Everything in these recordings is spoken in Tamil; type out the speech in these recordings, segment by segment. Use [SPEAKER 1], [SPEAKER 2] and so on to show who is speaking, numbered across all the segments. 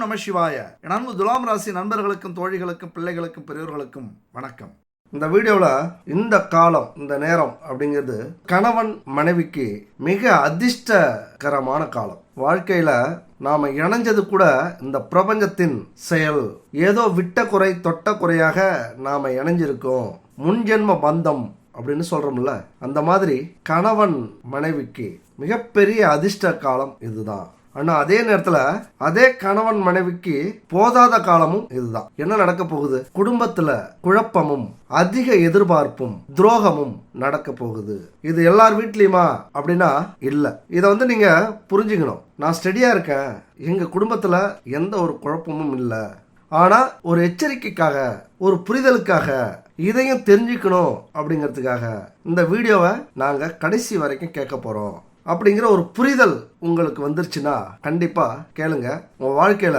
[SPEAKER 1] நம சிவாய. என் அன்பு துலாம் ராசி நண்பர்களுக்கும் தோழிகளுக்கும் பிள்ளைகளுக்கும் பெரியவர்களுக்கும் வணக்கம். இந்த வீடியோவில் இந்த காலம் இந்த நேரம் அப்படிங்கிறது கணவன் மனைவிக்கு மிக அதிர்ஷ்டகரமான காலம். வாழ்க்கையில நாம இணைஞ்சது கூட இந்த பிரபஞ்சத்தின் செயல். ஏதோ விட்ட குறை தொட்ட குறையாக நாம இணைஞ்சிருக்கோம். முன்ஜென்ம பந்தம் அப்படின்னு சொல்றோம்ல, அந்த மாதிரி கணவன் மனைவிக்கு மிகப்பெரிய அதிர்ஷ்ட காலம் இதுதான். ஆனா அதே நேரத்துல அதே கணவன் மனைவிக்கு போதாத காலமும் இதுதான். என்ன நடக்க போகுது? குடும்பத்துல குழப்பமும் அதிக எதிர்பார்ப்பும் துரோகமும் நடக்க போகுது. இது எல்லார் வீட்லயுமா அப்படின்னா இல்ல. இத நீங்க புரிஞ்சுக்கணும். நான் ஸ்டெடியா இருக்கேன், எங்க குடும்பத்துல எந்த ஒரு குழப்பமும் இல்ல. ஆனா ஒரு எச்சரிக்கைக்காக, ஒரு புரிதலுக்காக, இதையும் தெரிஞ்சுக்கணும் அப்படிங்கிறதுக்காக இந்த வீடியோவை நாங்க கடைசி வரைக்கும் கேட்க போறோம். அப்படிங்கிற ஒரு புரிதல் உங்களுக்கு வந்துருச்சுன்னா கண்டிப்பா கேளுங்க. உங்க வாழ்க்கையில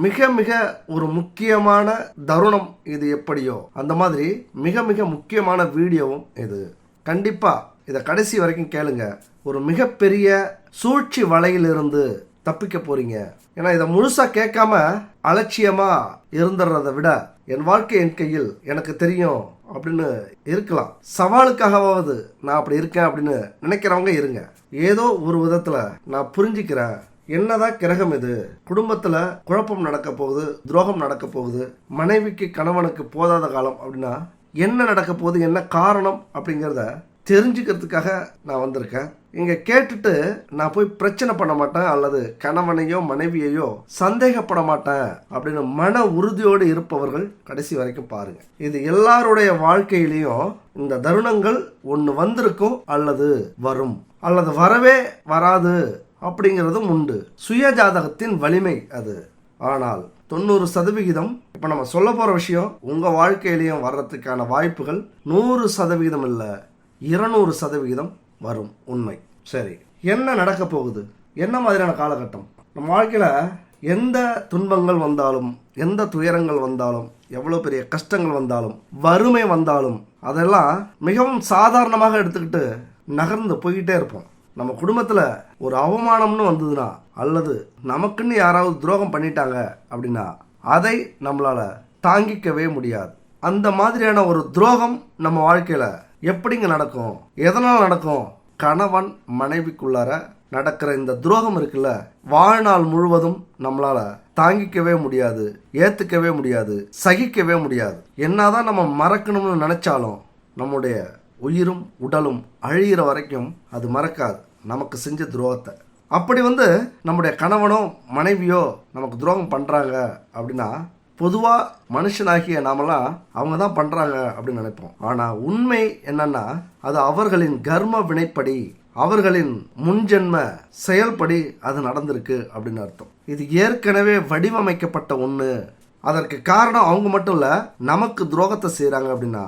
[SPEAKER 1] மிக மிக ஒரு முக்கியமான தருணம் இது. எப்படியோ அந்த மாதிரி மிக மிக முக்கியமான வீடியோவும் இது. கண்டிப்பா இதை கடைசி வரைக்கும் கேளுங்க. ஒரு மிகப்பெரிய சூழ்ச்சி வலையிலிருந்து தப்பிக்க போறீங்க. ஏன்னா இதை முழுசா கேட்காம அலட்சியமா இருந்துறதை விட என் வாழ்க்கை என் கையில், எனக்கு தெரியும் அப்படின்னு இருக்கலாம். சவாலுக்காகவாவது நான் அப்படி இருக்கேன் அப்படின்னு நினைக்கிறவங்க இருங்க. ஏதோ ஒரு விதத்துல நான் புரிஞ்சுக்கிறேன். என்னதான் கிரகம் இது? குடும்பத்துல குழப்பம் நடக்க போகுது, துரோகம் நடக்க போகுது, மனைவிக்கு கணவனுக்கு போதாத காலம் அப்படின்னா என்ன நடக்க போகுது, என்ன காரணம் அப்படிங்கிறத தெரிஞ்சுக்கிறதுக்காக நான் வந்திருக்கேன். இங்க கேட்டுட்டு நான் போய் பிரச்சனை பண்ண மாட்டேன், அல்லது கணவனையோ மனைவியையோ சந்தேகப்பட மாட்டேன் அப்படின்னு மன உறுதியோடு இருப்பவர்கள் கடைசி வரைக்கும் பாருங்க. இது எல்லாருடைய வாழ்க்கையிலையும் இந்த தருணங்கள் ஒன்று வந்திருக்கும், அல்லது வரும், அல்லது வரவே வராது அப்படிங்கிறதும் உண்டு. சுய ஜாதகத்தின் வலிமை அது. ஆனால் 90% இப்போ நம்ம சொல்ல போற விஷயம் உங்க வாழ்க்கையிலையும் வர்றதுக்கான வாய்ப்புகள் 100% இல்லை, 200% வரும். உண்மை. சரி, என்ன நடக்க போகுது? என்ன மாதிரியான காலகட்டம்? நம்ம வாழ்க்கையில எந்த துன்பங்கள் வந்தாலும், எந்த துயரங்கள் வந்தாலும், எவ்வளவு பெரிய கஷ்டங்கள் வந்தாலும், வறுமை வந்தாலும் அதெல்லாம் மிகவும் சாதாரணமாக எடுத்துக்கிட்டு நகர்ந்து போய்கிட்டே இருப்போம். நம்ம குடும்பத்துல ஒரு அவமானம்னு வந்ததுன்னா, அல்லது நமக்குன்னு யாராவது துரோகம் பண்ணிட்டாங்க அப்படின்னா அதை நம்மளால தாங்கிக்கவே முடியாது. அந்த மாதிரியான ஒரு துரோகம் நம்ம வாழ்க்கையில எப்படிங்க நடக்கும்? எதனால் நடக்கும்? கணவன் மனைவிக்குள்ளார நடக்கிற இந்த துரோகம் இருக்குல்ல, வாழ்நாள் முழுவதும் நம்மளால தாங்கிக்கவே முடியாது, ஏத்துக்கவே முடியாது, சகிக்கவே முடியாது. என்னதான் நம்ம மறக்கணும்னு நினைச்சாலும் நம்முடைய உயிரும் உடலும் அழியிற வரைக்கும் அது மறக்காது நமக்கு செஞ்ச துரோகத்தை. அப்படி நம்முடைய கணவனோ மனைவியோ நமக்கு துரோகம் பண்றாங்க அப்படின்னா பொதுவாக மனுஷனாகிய நாமெல்லாம் அவங்க தான் பண்ணுறாங்க அப்படின்னு நினைப்போம். ஆனால் உண்மை என்னன்னா அது அவர்களின் கர்ம வினைப்படி, அவர்களின் முன்ஜென்ம செயல்படி அது நடந்திருக்கு அப்படின்னு அர்த்தம். இது ஏற்கனவே வடிவமைக்கப்பட்ட ஒன்று. அதற்கு காரணம் அவங்க மட்டும் இல்லை, நமக்கு துரோகத்தை செய்கிறாங்க அப்படின்னா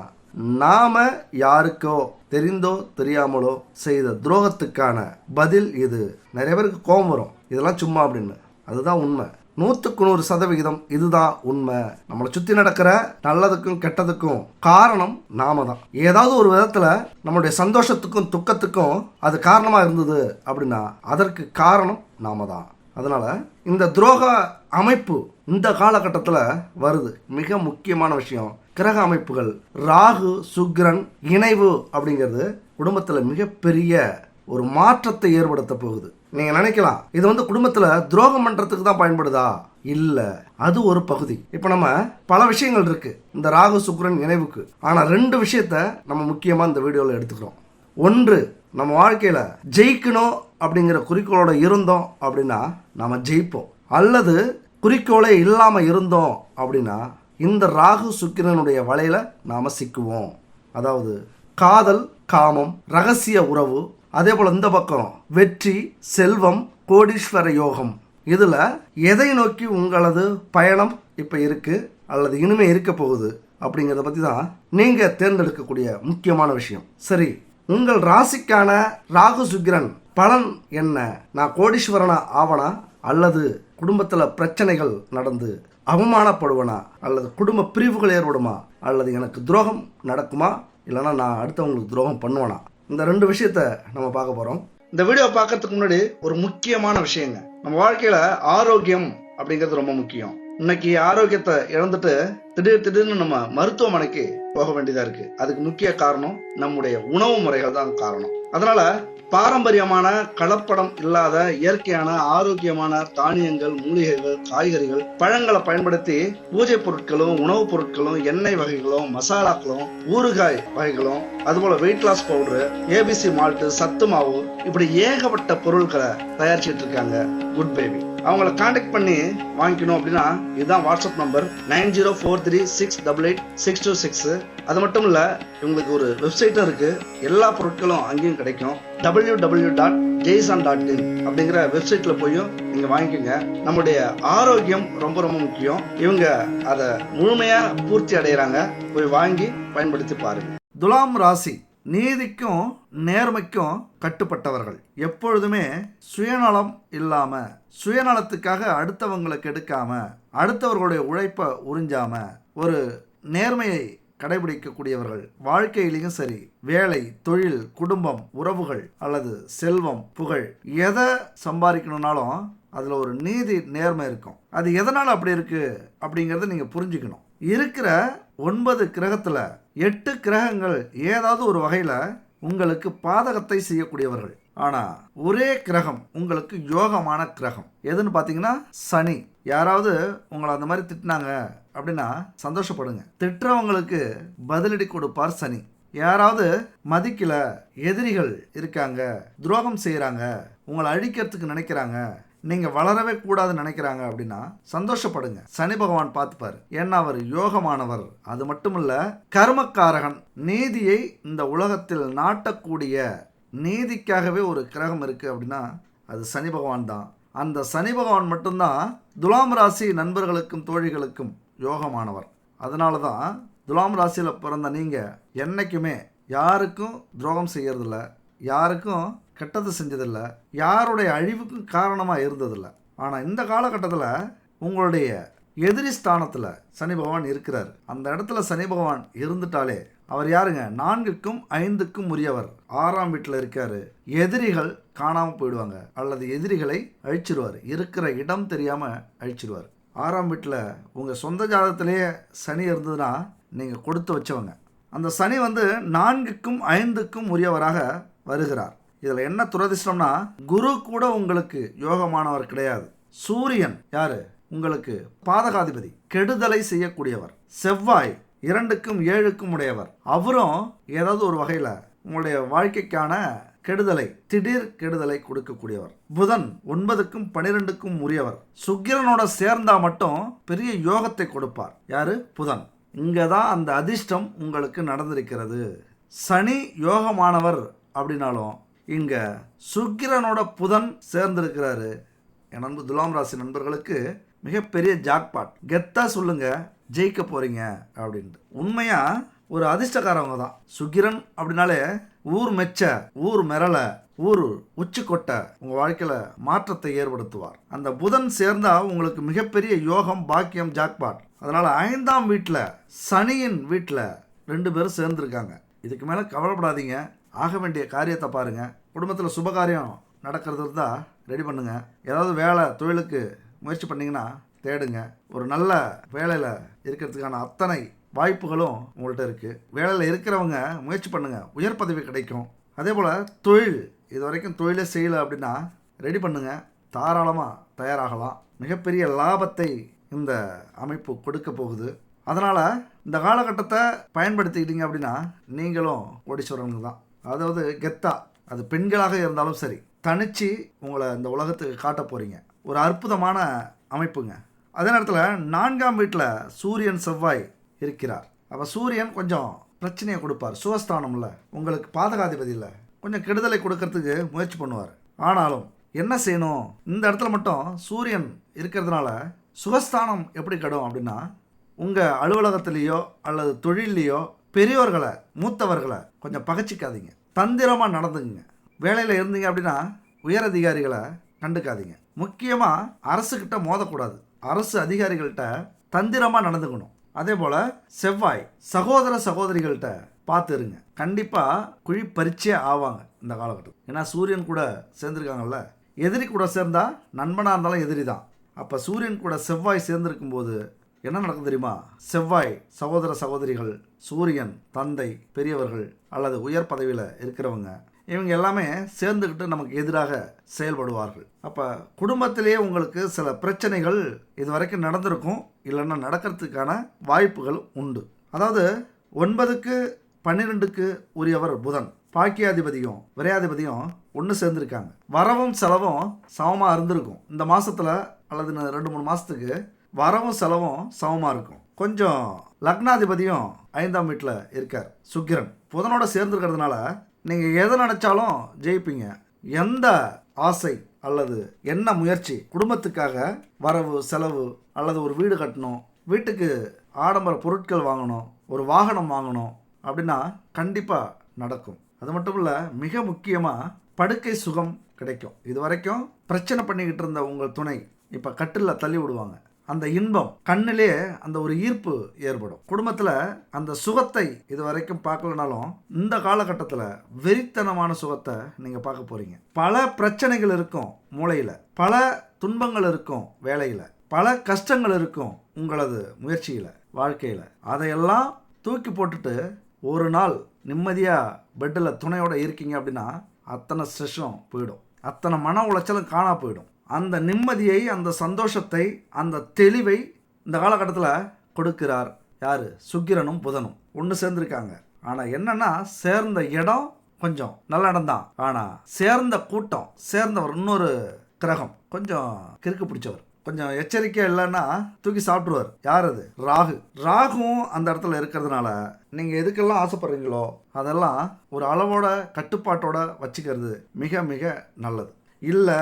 [SPEAKER 1] நாம யாருக்கோ தெரிந்தோ தெரியாமலோ செய்த துரோகத்துக்கான பதில் இது. நிறைய பேருக்கு கோபம் வரும், இதெல்லாம் சும்மா அப்படின்னு. அதுதான் உண்மை. 100% இதுதான் உண்மை. நம்மளை சுத்தி நடக்கிற நல்லதுக்கும் கெட்டதுக்கும் காரணம் நாம தான். ஏதாவது ஒரு விதத்துல நம்மளுடைய சந்தோஷத்துக்கும் துக்கத்துக்கும் அது காரணமா இருந்தது அப்படின்னா அதற்கு காரணம் நாம தான். அதனால இந்த துரோக அமைப்பு இந்த காலகட்டத்தில் வருது. மிக முக்கியமான விஷயம், கிரக அமைப்புகள் ராகு சுக்கிரன் இணைவு அப்படிங்கிறது குடும்பத்துல மிகப்பெரிய ஒரு மாற்றத்தை ஏற்படுத்த போகுது. நீங்க நினைக்கலாம் இது குடும்பத்துல துரோகம் பண்றதுக்கு தான் பயன்படுதா? இல்ல, அது ஒரு பகுதி. இப்ப நம்ம பல விஷயங்கள் இருக்கு இந்த ராகு சுக்கிரன் இணைவுக்கு. ஆனா 2 விஷயத்த நம்ம முக்கியமா இந்த வீடியோல எடுத்துக்கிறோம். ஒன்று, நம்ம வாழ்க்கையில ஜெயிக்கணும் அப்படிங்கிற குறிக்கோளோட இருந்தோம் அப்படின்னா நாம ஜெயிப்போம். அல்லது குறிக்கோளே இல்லாம இருந்தோம் அப்படின்னா இந்த ராகு சுக்கிரனுடைய வலையில நாம சிக்குவோம். அதாவது காதல், காமம், ரகசிய உறவு, அதே போல இந்த பக்கம் வெற்றி, செல்வம், கோடீஸ்வர யோகம். இதுல எதை நோக்கி உங்களது பயணம் இப்ப இருக்கு அல்லது இனிமே இருக்க போகுது அப்படிங்கிறத பத்தி தான் நீங்க தேர்ந்தெடுக்கக்கூடிய முக்கியமான விஷயம். சரி, உங்கள் ராசிக்கான ராகு சுக்கிரன் பலன் என்ன? நான் கோடீஸ்வரனா ஆவனா, அல்லது குடும்பத்துல பிரச்சனைகள் நடந்து அவமானப்படுவனா, அல்லது குடும்ப பிரிவுகள் ஏற்படுமா, அல்லது எனக்கு துரோகம் நடக்குமா, இல்லைன்னா நான் அடுத்தவங்களுக்கு துரோகம் பண்ணுவேனா? இந்த 2 விஷயத்த நம்ம பார்க்க போறோம். இந்த வீடியோ பார்க்கறதுக்கு முன்னாடி ஒரு முக்கியமான விஷயங்க. நம்ம வாழ்க்கையில ஆரோக்கியம் அப்படிங்கிறது ரொம்ப முக்கியம். இன்னைக்கு ஆரோக்கியத்தை இழந்துட்டு திடீர்னு நம்ம மருத்துவமனைக்கு போக வேண்டியதா இருக்கு. அதுக்கு முக்கிய காரணம் நம்முடைய உணவு முறைகள் தான் காரணம். அதனால பாரம்பரியமான கலப்படம் இல்லாத இயற்கையான ஆரோக்கியமான தானியங்கள், மூலிகைகள், காய்கறிகள், பழங்களை பயன்படுத்தி பூஜை பொருட்களும், உணவுப் பொருட்களும், எண்ணெய் வகைகளும், மசாலாக்களும், ஊறுகாய் வகைகளும், அதுபோல weight loss powder, ABC malt, சத்து மாவு, இப்படி ஏகப்பட்ட பொருட்களை தயாரிச்சுட்டு இருக்காங்க குட் பேபி. அவங்கள கான்டாக்ட் பண்ணி வாங்கிக்கணும் அப்படின்னா இதுதான் வாட்ஸ்அப் நம்பர் 9043688626. அது மட்டும் இல்ல, இவங்களுக்கு ஒரு வெப்சைட்டும் இருக்கு. எல்லா பொருட்களும் அங்கேயும் கிடைக்கும். www.jason.in அப்படிங்கிற வெப்சைட்ல போயும் நீங்க வாங்கிக்கோங்க. நம்முடைய ஆரோக்கியம் ரொம்ப ரொம்ப முக்கியம். இவங்க அதை முழுமையா பூர்த்தி அடைகிறாங்க. போய் வாங்கி பயன்படுத்தி பாருங்க. துலாம் ராசி நீதிக்கும் நேர்மைக்கும் கட்டுப்பட்டவர்கள். எப்பொழுதுமே சுயநலம் இல்லாம, சுயநலத்துக்காக அடுத்தவங்களை கெடுக்காம, அடுத்தவர்களுடைய உழைப்பை உறிஞ்சாம ஒரு நேர்மையை கடைபிடிக்கக்கூடியவர்கள். வாழ்க்கையிலையும் சரி, வேலை, தொழில், குடும்பம், உறவுகள் அல்லது செல்வம், புகழ், எதை சம்பாதிக்கணும்னாலும் அதில் ஒரு நீதி, நேர்மை இருக்கும். அது எதனால் அப்படி இருக்கு அப்படிங்கிறத நீங்கள் புரிஞ்சுக்கணும். இருக்கிற 9 கிரகத்தில் 8 கிரகங்கள் ஏதாவது ஒரு வகையில் உங்களுக்கு பாதகத்தை செய்யக்கூடியவர்கள். ஆனால் ஒரே கிரகம் உங்களுக்கு யோகமான கிரகம். எதுன்னு பார்த்தீங்கன்னா சனி. யாராவது உங்களை அந்த மாதிரி திட்டினாங்க அப்படின்னா சந்தோஷப்படுங்க. திட்டுறவங்களுக்கு பதிலடி கொடுப்பார் சனி. யாராவது மதிக்கல, எதிரிகள் இருக்காங்க, துரோகம் செய்கிறாங்க, உங்களை அழிக்கிறதுக்கு நினைக்கிறாங்க, நீங்க வளரவே கூடாதுன்னு நினைக்கிறாங்க அப்படின்னா சந்தோஷப்படுங்க. சனி பகவான் பார்த்துப்பாரு. ஏன்னா அவர் யோகமானவர். அது மட்டும் இல்ல, கர்மக்காரகன். நீதியை இந்த உலகத்தில் நாட்டக்கூடிய நீதிக்காகவே ஒரு கிரகம் இருக்கு அப்படின்னா அது சனி பகவான் தான். அந்த சனி பகவான் மட்டும்தான் துலாம் ராசி நண்பர்களுக்கும் தோழிகளுக்கும் யோகமானவர். அதனால தான் துலாம் ராசியில் பிறந்த நீங்க என்னைக்குமே யாருக்கும் துரோகம் செய்யறதில்ல, யாருக்கும் கெட்டது செஞ்சதில்லை, யாருடைய அழிவுக்கும் காரணமாக இருந்ததில்லை. ஆனால் இந்த காலகட்டத்தில் உங்களுடைய எதிரி ஸ்தானத்தில் சனி பகவான் இருக்கிறார். அந்த இடத்துல சனி பகவான் இருந்துட்டாலே அவர் யாருங்க? 4க்கும் 5க்கும் உரியவர். 6ஆம் வீட்டில் இருக்காரு. எதிரிகள் காணாமல் போயிடுவாங்க அல்லது எதிரிகளை அழிச்சிருவார். இருக்கிற இடம் தெரியாமல் அழிச்சிருவார். 6ஆம் வீட்டில் உங்கள் சொந்த ஜாதகத்திலேயே சனி இருந்ததுன்னா நீங்கள் கொடுத்து வச்சவங்க. அந்த சனி 4க்கும் 5க்கும் உரியவராக வருகிறார். இதில் என்ன துரதிர்ஷ்டம்னா, குரு கூட உங்களுக்கு யோகமானவர் கிடையாது. சூரியன் யாரு? உங்களுக்கு பாதகாதிபதி, கெடுதலை செய்யக்கூடியவர். செவ்வாய் 2க்கும் 7க்கும் உடையவர். அவரும் ஏதாவது ஒரு வகையில் உங்களுடைய வாழ்க்கைக்கான கெடுதலை, திடீர் கெடுதலை கொடுக்கக்கூடியவர். புதன் 9க்கும் 12க்கும் உரியவர். சுக்கிரனோட சேர்ந்தா மட்டும் பெரிய யோகத்தை கொடுப்பார். யாரு? புதன். இங்கதான் அந்த அதிர்ஷ்டம் உங்களுக்கு நடந்திருக்கிறது. சனி யோகமானவர் அப்படின்னாலும் இங்க சுக்கிரனோட புதன் சேர்ந்திருக்கிறாரு. என் நண்பு துலாம் ராசி நண்பர்களுக்கு மிகப்பெரிய ஜாக்பாட். கெத்தா சொல்லுங்க, ஜெயிக்க போறீங்க அப்படின்ட்டு. உண்மையா ஒரு அதிர்ஷ்டக்காரவங்க தான். சுக்கிரன் அப்படின்னாலே ஊர் மெச்ச, ஊர் மிரள, ஊர் உச்சி கொட்ட உங்க வாழ்க்கையில மாற்றத்தை ஏற்படுத்துவார். அந்த புதன் சேர்ந்தா உங்களுக்கு மிகப்பெரிய யோகம், பாக்கியம், ஜாக்பாட். அதனால 5ஆம் வீட்டில் சனியின் வீட்டில் 2 பேரும் சேர்ந்துருக்காங்க. இதுக்கு மேலே கவலைப்படாதீங்க. ஆக வேண்டிய காரியத்தை பாருங்க. குடும்பத்தில் சுபகாரியம் நடக்கிறது இருந்தால் ரெடி பண்ணுங்க. ஏதாவது வேலை, தொழிலுக்கு முயற்சி பண்ணிங்கன்னா தேடுங்க. ஒரு நல்ல வேலையில் இருக்கிறதுக்கான அத்தனை வாய்ப்புகளும் உங்கள்கிட்ட இருக்குது. வேலையில் இருக்கிறவங்க முயற்சி பண்ணுங்கள், உயர் பதவி கிடைக்கும். அதே போல் தொழில், இது வரைக்கும் தொழிலே செய்யலை அப்படின்னா ரெடி பண்ணுங்கள், தாராளமாக தயாராகலாம். மிகப்பெரிய லாபத்தை இந்த அமைப்பு கொடுக்க போகுது. அதனால் இந்த காலகட்டத்தை பயன்படுத்திக்கிட்டீங்க அப்படின்னா நீங்களும் கோடீஸ்வரனுங்க தான். அதாவது கெத்தா, அது பெண்களாக இருந்தாலும் சரி, தனிச்சு உங்களை இந்த உலகத்துக்கு காட்ட போகிறீங்க. ஒரு அற்புதமான அமைப்புங்க. அதே நேரத்தில் 4ஆம் வீட்டில் சூரியன் செவ்வாய் இருக்கிறார். அப்போ சூரியன் கொஞ்சம் பிரச்சனையை கொடுப்பார். சுகஸ்தானம்ல உங்களுக்கு பாதகாதிபதி இல்லை, கொஞ்சம் கெடுதலை கொடுக்கறதுக்கு முயற்சி பண்ணுவார். ஆனாலும் என்ன செய்யணும்? இந்த இடத்துல மட்டும் சூரியன் இருக்கிறதுனால சுகஸ்தானம் எப்படி கெடும் அப்படின்னா, உங்கள் அலுவலகத்திலேயோ அல்லது தொழிலையோ பெரியவர்களை, மூத்தவர்களை கொஞ்சம் பகச்சிக்காதீங்க. தந்திரமாக நடந்துங்க. வேலையில் இருந்தீங்க அப்படின்னா உயர் அதிகாரிகளை கண்டுக்காதீங்க. முக்கியமாக அரசுக்கிட்ட மோதக்கூடாது. அரசு அதிகாரிகள்கிட்ட தந்திரமாக நடந்துக்கணும். அதே போல் செவ்வாய் சகோதர சகோதரிகள்கிட்ட பார்த்து இருங்க. கண்டிப்பாக குழி பறிச்சே ஆவாங்க இந்த காலகட்டம். ஏன்னா சூரியன் கூட சேர்ந்துருக்காங்கல்ல. எதிரி கூட சேர்ந்தா நண்பனாக இருந்தாலும் எதிரி தான். அப்போ சூரியன் கூட செவ்வாய் சேர்ந்திருக்கும் போது என்ன நடக்கும் தெரியுமா? செவ்வாய் சகோதர சகோதரிகள், சூரியன் தந்தை, பெரியவர்கள் அல்லது உயர் பதவியில் இருக்கிறவங்க, இவங்க எல்லாமே சேர்ந்துக்கிட்டு நமக்கு எதிராக செயல்படுவார்கள். அப்போ குடும்பத்திலேயே உங்களுக்கு சில பிரச்சனைகள் இது வரைக்கும் நடந்திருக்கும், இல்லைன்னா நடக்கிறதுக்கான வாய்ப்புகள் உண்டு. அதாவது 9க்கு 12க்கு உரியவர் புதன், பாக்கியாதிபதியும் விரையாதிபதியும் ஒன்று சேர்ந்துருக்காங்க. வரவும் செலவும் சமமாக இருந்திருக்கும். இந்த மாதத்தில் அல்லது 2-3 மாதத்துக்கு வரவும் செலவும் சமமாக இருக்கும். கொஞ்சம் லக்னாதிபதியும் 5ஆம் வீட்டில் இருக்கார் சுக்கிரன், புதனோட சேர்ந்துருக்கிறதுனால நீங்கள் எதை நினச்சாலும் ஜெயிப்பீங்க. எந்த ஆசை அல்லது என்ன முயற்சி, குடும்பத்துக்காக வரவு செலவு அல்லது ஒரு வீடு கட்டணும், வீட்டுக்கு ஆடம்பர பொருட்கள் வாங்கணும், ஒரு வாகனம் வாங்கணும் அப்படின்னா கண்டிப்பாக நடக்கும். அது மட்டும் இல்லை, மிக முக்கியமாக படுக்கை சுகம் கிடைக்கும். இது வரைக்கும் பிரச்சனை பண்ணிக்கிட்டு இருந்த உங்கள் துணை இப்போ கட்டிலில் தள்ளி விடுவாங்க. அந்த இன்பம், கண்ணிலே அந்த ஒரு ஈர்ப்பு ஏற்படும். குடும்பத்தில் அந்த சுகத்தை இது வரைக்கும் பார்க்கலனாலும் இந்த காலகட்டத்தில் வெறித்தனமான சுகத்தை நீங்கள் பார்க்க போகிறீங்க. பல பிரச்சனைகள் இருக்கும் மூளையில், பல துன்பங்கள் இருக்கும் வேலையில், பல கஷ்டங்கள் இருக்கும் உங்களது முயற்சியில், வாழ்க்கையில். அதையெல்லாம் தூக்கி போட்டுட்டு ஒரு நாள் நிம்மதியாக பெட்டில் துணையோடு இருக்கீங்க அப்படின்னா அத்தனை ஸ்ட்ரெஸ்ஸும் போயிடும், அத்தனை மன உளைச்சலும் காணா போயிடும். அந்த நிம்மதியை, அந்த சந்தோஷத்தை, அந்த தெளிவை இந்த காலகட்டத்தில் கொடுக்கிறார் யார்? சுக்கிரனும் புதனும் ஒன்று சேர்ந்துருக்காங்க. ஆனால் என்னன்னா, சேர்ந்த இடம் கொஞ்சம் நல்ல இடம் தான், ஆனால் சேர்ந்த கூட்டம், சேர்ந்தவர் இன்னொரு கிரகம் கொஞ்சம் கிறுக்கு பிடிச்சவர், கொஞ்சம் எச்சரிக்கை இல்லைன்னா தூக்கி சாப்பிட்ருவார். யார் அது? ராகு. ராகுவும் அந்த இடத்துல இருக்கிறதுனால நீங்கள் எதுக்கெல்லாம் ஆசைப்படுறீங்களோ அதெல்லாம் ஒரு அளவோட கட்டுப்பாட்டோட வச்சுக்கிறது மிக மிக நல்லது. இல்லை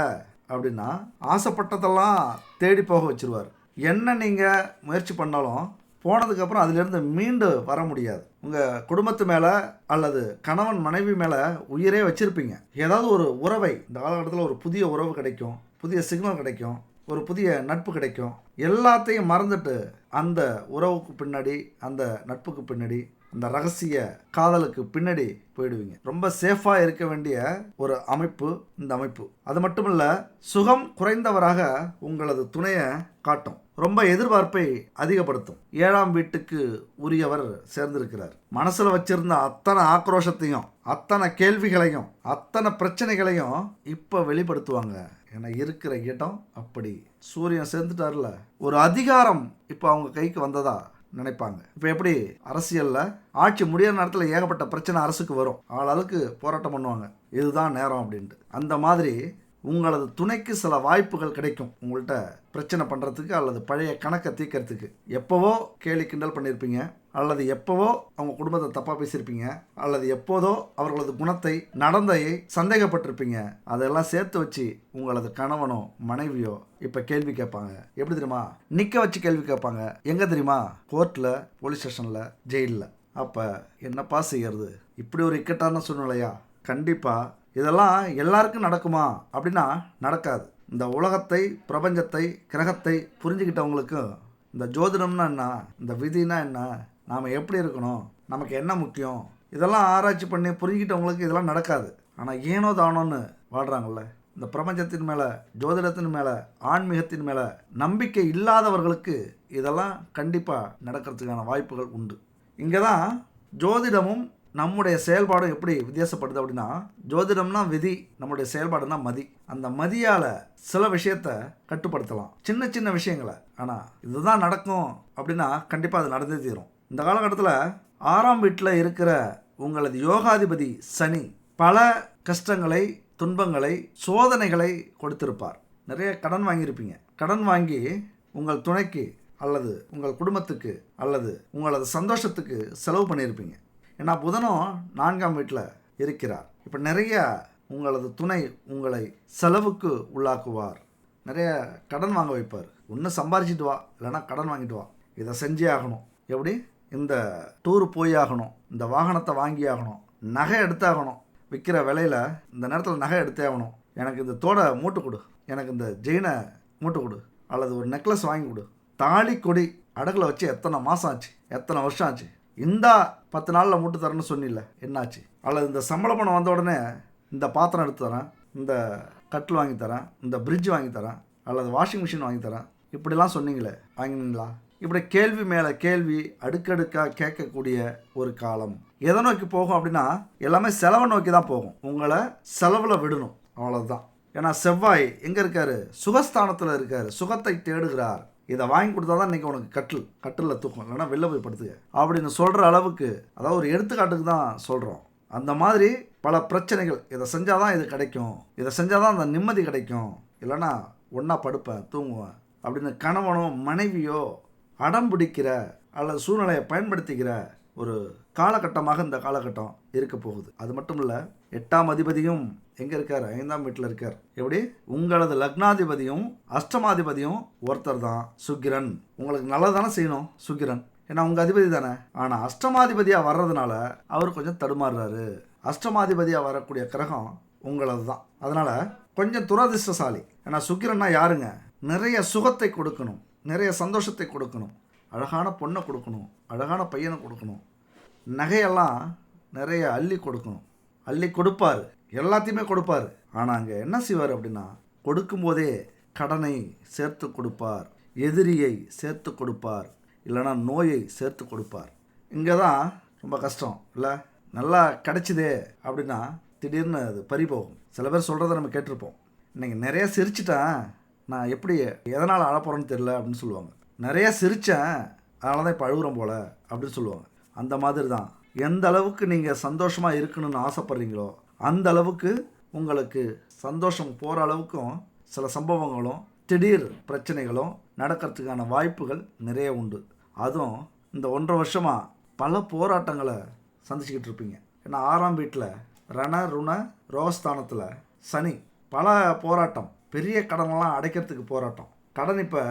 [SPEAKER 1] அப்படின்னா ஆசைப்பட்டதெல்லாம் தேடி போக வச்சிருவார். என்ன நீங்கள் முயற்சி பண்ணாலும் போனதுக்கப்புறம் அதிலிருந்து மீண்டு வர முடியாது. உங்கள் குடும்பத்து மேலே அல்லது கணவன் மனைவி மேலே உயிரே வச்சுருப்பீங்க. ஏதாவது ஒரு உறவை இந்த காலகட்டத்தில் ஒரு புதிய உறவு கிடைக்கும், புதிய சிக்னல் கிடைக்கும், ஒரு புதிய நட்பு கிடைக்கும். எல்லாத்தையும் மறந்துட்டு அந்த உறவுக்கு பின்னாடி, அந்த நட்புக்கு பின்னாடி, அந்த ரகசிய காதலுக்கு பின்னாடி போயிடுவீங்க. ரொம்ப சேஃபாக இருக்க வேண்டிய ஒரு அமைப்பு இந்த அமைப்பு. அது மட்டும் இல்லை, சுகம் குறைந்தவராக உங்களது துணையை காட்டும், ரொம்ப எதிர்பார்ப்பை அதிகப்படுத்தும். 7ஆம் வீட்டுக்கு உரியவர் சேர்ந்திருக்கிறார். மனசில் வச்சிருந்த அத்தனை ஆக்ரோஷத்தையும், அத்தனை கேள்விகளையும், அத்தனை பிரச்சனைகளையும் இப்போ வெளிப்படுத்துவாங்க. ஏன்னா இருக்கிற இடம் அப்படி. சூரியன் சேர்ந்துட்டார்ல, ஒரு அதிகாரம் இப்போ அவங்க கைக்கு வந்ததா நினைப்பாங்க. இப்போ எப்படி அரசியலில் ஆட்சி முடியிற நேரத்தில் ஏகப்பட்ட பிரச்சனை அரசுக்கு வரும், ஆளாளுக்கு போராட்டம் பண்ணுவாங்க, இதுதான் நேரம் அப்படின்ட்டு. அந்த மாதிரி உங்களது துணைக்கு சில வாய்ப்புகள் கிடைக்கும் உங்கள்கிட்ட பிரச்சனை பண்ணுறதுக்கு அல்லது பழைய கணக்கை தீர்க்கறதுக்கு. எப்போவோ கேலி கிண்டல் பண்ணியிருப்பீங்க, அல்லது எப்போவோ அவங்க குடும்பத்தை தப்பாக பேசியிருப்பீங்க, அல்லது எப்போதோ அவர்களது குணத்தை, நடந்தையை சந்தேகப்பட்டிருப்பீங்க. அதெல்லாம் சேர்த்து வச்சு உங்களது கணவனோ மனைவியோ இப்போ கேள்வி கேட்பாங்க. எப்படி தெரியுமா? நிற்க வச்சு கேள்வி கேட்பாங்க. எங்கே தெரியுமா? கோர்ட்டில், போலீஸ் ஸ்டேஷனில், ஜெயிலில். அப்போ என்னப்பா செய்யறது? இப்படி ஒரு இக்கட்டான சூழ்நிலையா? கண்டிப்பாக இதெல்லாம் எல்லாருக்கும் நடக்குமா அப்படின்னா நடக்காது. இந்த உலகத்தை, பிரபஞ்சத்தை, கிரகத்தை புரிஞ்சுக்கிட்டவங்களுக்கு இந்த ஜோதிடம்னா என்ன, இந்த விதினா என்ன, நாம் எப்படி இருக்கணும், நமக்கு என்ன முக்கியம், இதெல்லாம் ஆராய்ச்சி பண்ணி புரிஞ்சுக்கிட்டவங்களுக்கு இதெல்லாம் நடக்காது. ஆனால் ஏனோ தானோன்னு வாழ்கிறாங்கல்ல. இந்த பிரபஞ்சத்தின் மேலே, ஜோதிடத்தின் மேலே, ஆன்மீகத்தின் மேலே நம்பிக்கை இல்லாதவர்களுக்கு இதெல்லாம் கண்டிப்பாக நடக்கிறதுக்கான வாய்ப்புகள் உண்டு. இங்கே தான் ஜோதிடமும் நம்முடைய செயல்பாடும் எப்படி வித்தியாசப்படுது அப்படின்னா, ஜோதிடம்னா விதி, நம்முடைய செயல்பாடுனா மதி. அந்த மதியால் சில விஷயத்தை கட்டுப்படுத்தலாம், சின்ன சின்ன விஷயங்களை. ஆனால் இதுதான் நடக்கும் அப்படின்னா கண்டிப்பாக அது நடந்தே தீரும். இந்த காலகட்டத்தில் 6ஆம் வீட்டில் இருக்கிற உங்களது யோகாதிபதி சனி பல கஷ்டங்களை, துன்பங்களை, சோதனைகளை கொடுத்திருப்பார். நிறைய கடன் வாங்கியிருப்பீங்க. கடன் வாங்கி உங்கள் துணைக்கு அல்லது உங்கள் குடும்பத்துக்கு அல்லது உங்களது சந்தோஷத்துக்கு செலவு பண்ணியிருப்பீங்க. ஏன்னா புதனும் 4ஆம் வீட்டில் இருக்கிறார். இப்போ நிறைய உங்களது துணை உங்களை செலவுக்கு உள்ளாக்குவார், நிறைய கடன் வாங்க வைப்பார். ஒன்று சம்பாரிச்சிட்டு வா, இல்லைனா கடன் வாங்கிட்டு வா, இதை செஞ்சே ஆகணும். எப்படி? இந்த டூர் போய் ஆகணும், இந்த வாகனத்தை வாங்கி ஆகணும், நகை எடுத்தாகணும், விற்கிற விலையில் இந்த நேரத்தில் நகை எடுத்தே ஆகணும், எனக்கு இந்த தோடை மூட்டு கொடு, எனக்கு இந்த ஜெயினை மூட்டு கொடு, அல்லது ஒரு நெக்லஸ் வாங்கி கொடு. தாலி கொடி அடகுல வச்சு எத்தனை மாதம் ஆச்சு, எத்தனை வருஷம் ஆச்சு, இந்த 10 நாளில் மூட்டு தரேன்னு சொன்னில்ல, என்னாச்சு? அல்லது இந்த சம்பள பணம் வந்த உடனே இந்த பாத்திரம் எடுத்து தரேன், இந்த கட்டில் வாங்கி தரேன், இந்த பிரிட்ஜ் வாங்கி தரேன், அல்லது வாஷிங் மிஷின் வாங்கி தரேன், இப்படிலாம் சொன்னீங்களே, வாங்கினீங்களா? இப்படி கேள்வி மேலே கேள்வி அடுக்கடுக்காக கேட்கக்கூடிய ஒரு காலம். எதை நோக்கி போகும் அப்படின்னா எல்லாமே செலவை நோக்கி தான் போகும். உங்களை செலவில் விடணும், அவ்வளோதான். ஏன்னா செவ்வாய் எங்கே இருக்காரு? சுகஸ்தானத்தில் இருக்காரு, சுகத்தை தேடுகிறார். இதை வாங்கி கொடுத்தா தான் இன்றைக்கி உனக்கு கட்டிலில் தூக்கம், இல்லைன்னா வெளில போய் படுத்துக்க அப்படின்னு சொல்கிற அளவுக்கு, அதாவது ஒரு எடுத்துக்காட்டுக்கு தான் சொல்கிறோம். அந்த மாதிரி பல பிரச்சனைகள், இதை செஞ்சால் தான் இது கிடைக்கும், இதை செஞ்சால் தான் அந்த நிம்மதி கிடைக்கும், இல்லைன்னா ஒன்றா படுப்பேன் தூங்குவேன் அப்படின்னு கணவனோ மனைவியோ அடம் பிடிக்கிற அல்லது சூழ்நிலையை பயன்படுத்திக்கிற ஒரு காலகட்டமாக இந்த காலகட்டம் இருக்க போகுது. அது மட்டும் இல்லை, 8ஆம் அதிபதியும் எங்கே இருக்கார்? 5ஆம் வீட்டில் இருக்கார். எப்படி? உங்களது லக்னாதிபதியும் அஷ்டமாதிபதியும் ஒருத்தர் தான், சுக்கிரன். உங்களுக்கு நல்லது தானே செய்யணும் சுக்கிரன், ஏன்னா உங்கள் அதிபதி தானே. ஆனால் அஷ்டமாதிபதியாக வர்றதுனால அவர் கொஞ்சம் தடுமாறுறாரு. அஷ்டமாதிபதியாக வரக்கூடிய கிரகம் உங்களது தான். அதனால் கொஞ்சம் துரதிர்ஷ்டசாலி. ஏன்னா சுக்கிரன்னா யாருங்க? நிறைய சுகத்தை கொடுக்கணும், நிறைய சந்தோஷத்தை கொடுக்கணும், அழகான பொண்ணை கொடுக்கணும், அழகான பையனை கொடுக்கணும், நகையெல்லாம் நிறைய அள்ளி கொடுக்கணும். அள்ளி கொடுப்பார், எல்லாத்தையுமே கொடுப்பார். ஆனால் அங்கே என்ன செய்வார் அப்படின்னா, கொடுக்கும்போதே கடனை சேர்த்து கொடுப்பார், எதிரியை சேர்த்து கொடுப்பார், இல்லைனா நோயை சேர்த்து கொடுப்பார். இங்கே தான் ரொம்ப கஷ்டம் இல்லை? நல்லா கிடைச்சிதே அப்படின்னா திடீர்னு அது பறி போகும். சில பேர் சொல்கிறத நம்ம கேட்டிருப்போம், இன்றைக்கி நிறைய சிரிச்சிட்டேன், நான் எப்படி எதனால் அழப்போகிறேன்னு தெரில அப்படின்னு சொல்லுவாங்க. நிறைய சிரித்தேன், அதனால தான் இப்போ அழுகுறோம் போல் அப்படின்னு சொல்லுவாங்க. அந்த மாதிரி தான், எந்த அளவுக்கு நீங்கள் சந்தோஷமாக இருக்கணும்னு ஆசைப்பட்றீங்களோ அந்த அளவுக்கு உங்களுக்கு சந்தோஷம் போகிற அளவுக்கும் சில சம்பவங்களும் திடீர் பிரச்சனைகளும் நடக்கிறதுக்கான வாய்ப்புகள் நிறைய உண்டு. அதுவும் இந்த 1.5 வருஷமாக பல போராட்டங்களை சந்திச்சுக்கிட்டு இருப்பீங்க. ஏன்னா 6ஆம் வீட்டில் ரண ருண ரோகஸ்தானத்தில் சனி, பல போராட்டம், பெரிய கடனெல்லாம் அடைக்கிறதுக்கு போராட்டம். கடன் இப்போ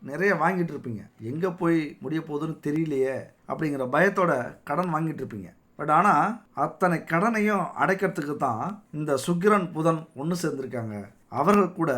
[SPEAKER 1] நிறைய வாங்கிட்டு இருப்பீங்க, எங்கே போய் முடிய போகுதுன்னு தெரியலையே அப்படிங்கிற பயத்தோட கடன் வாங்கிட்டு இருப்பீங்க. பட் ஆனால் அத்தனை கடனையும் அடைக்கிறதுக்கு தான் இந்த சுக்கிரன் புதன் ஒன்று சேர்ந்துருக்காங்க. அவர்கள் கூட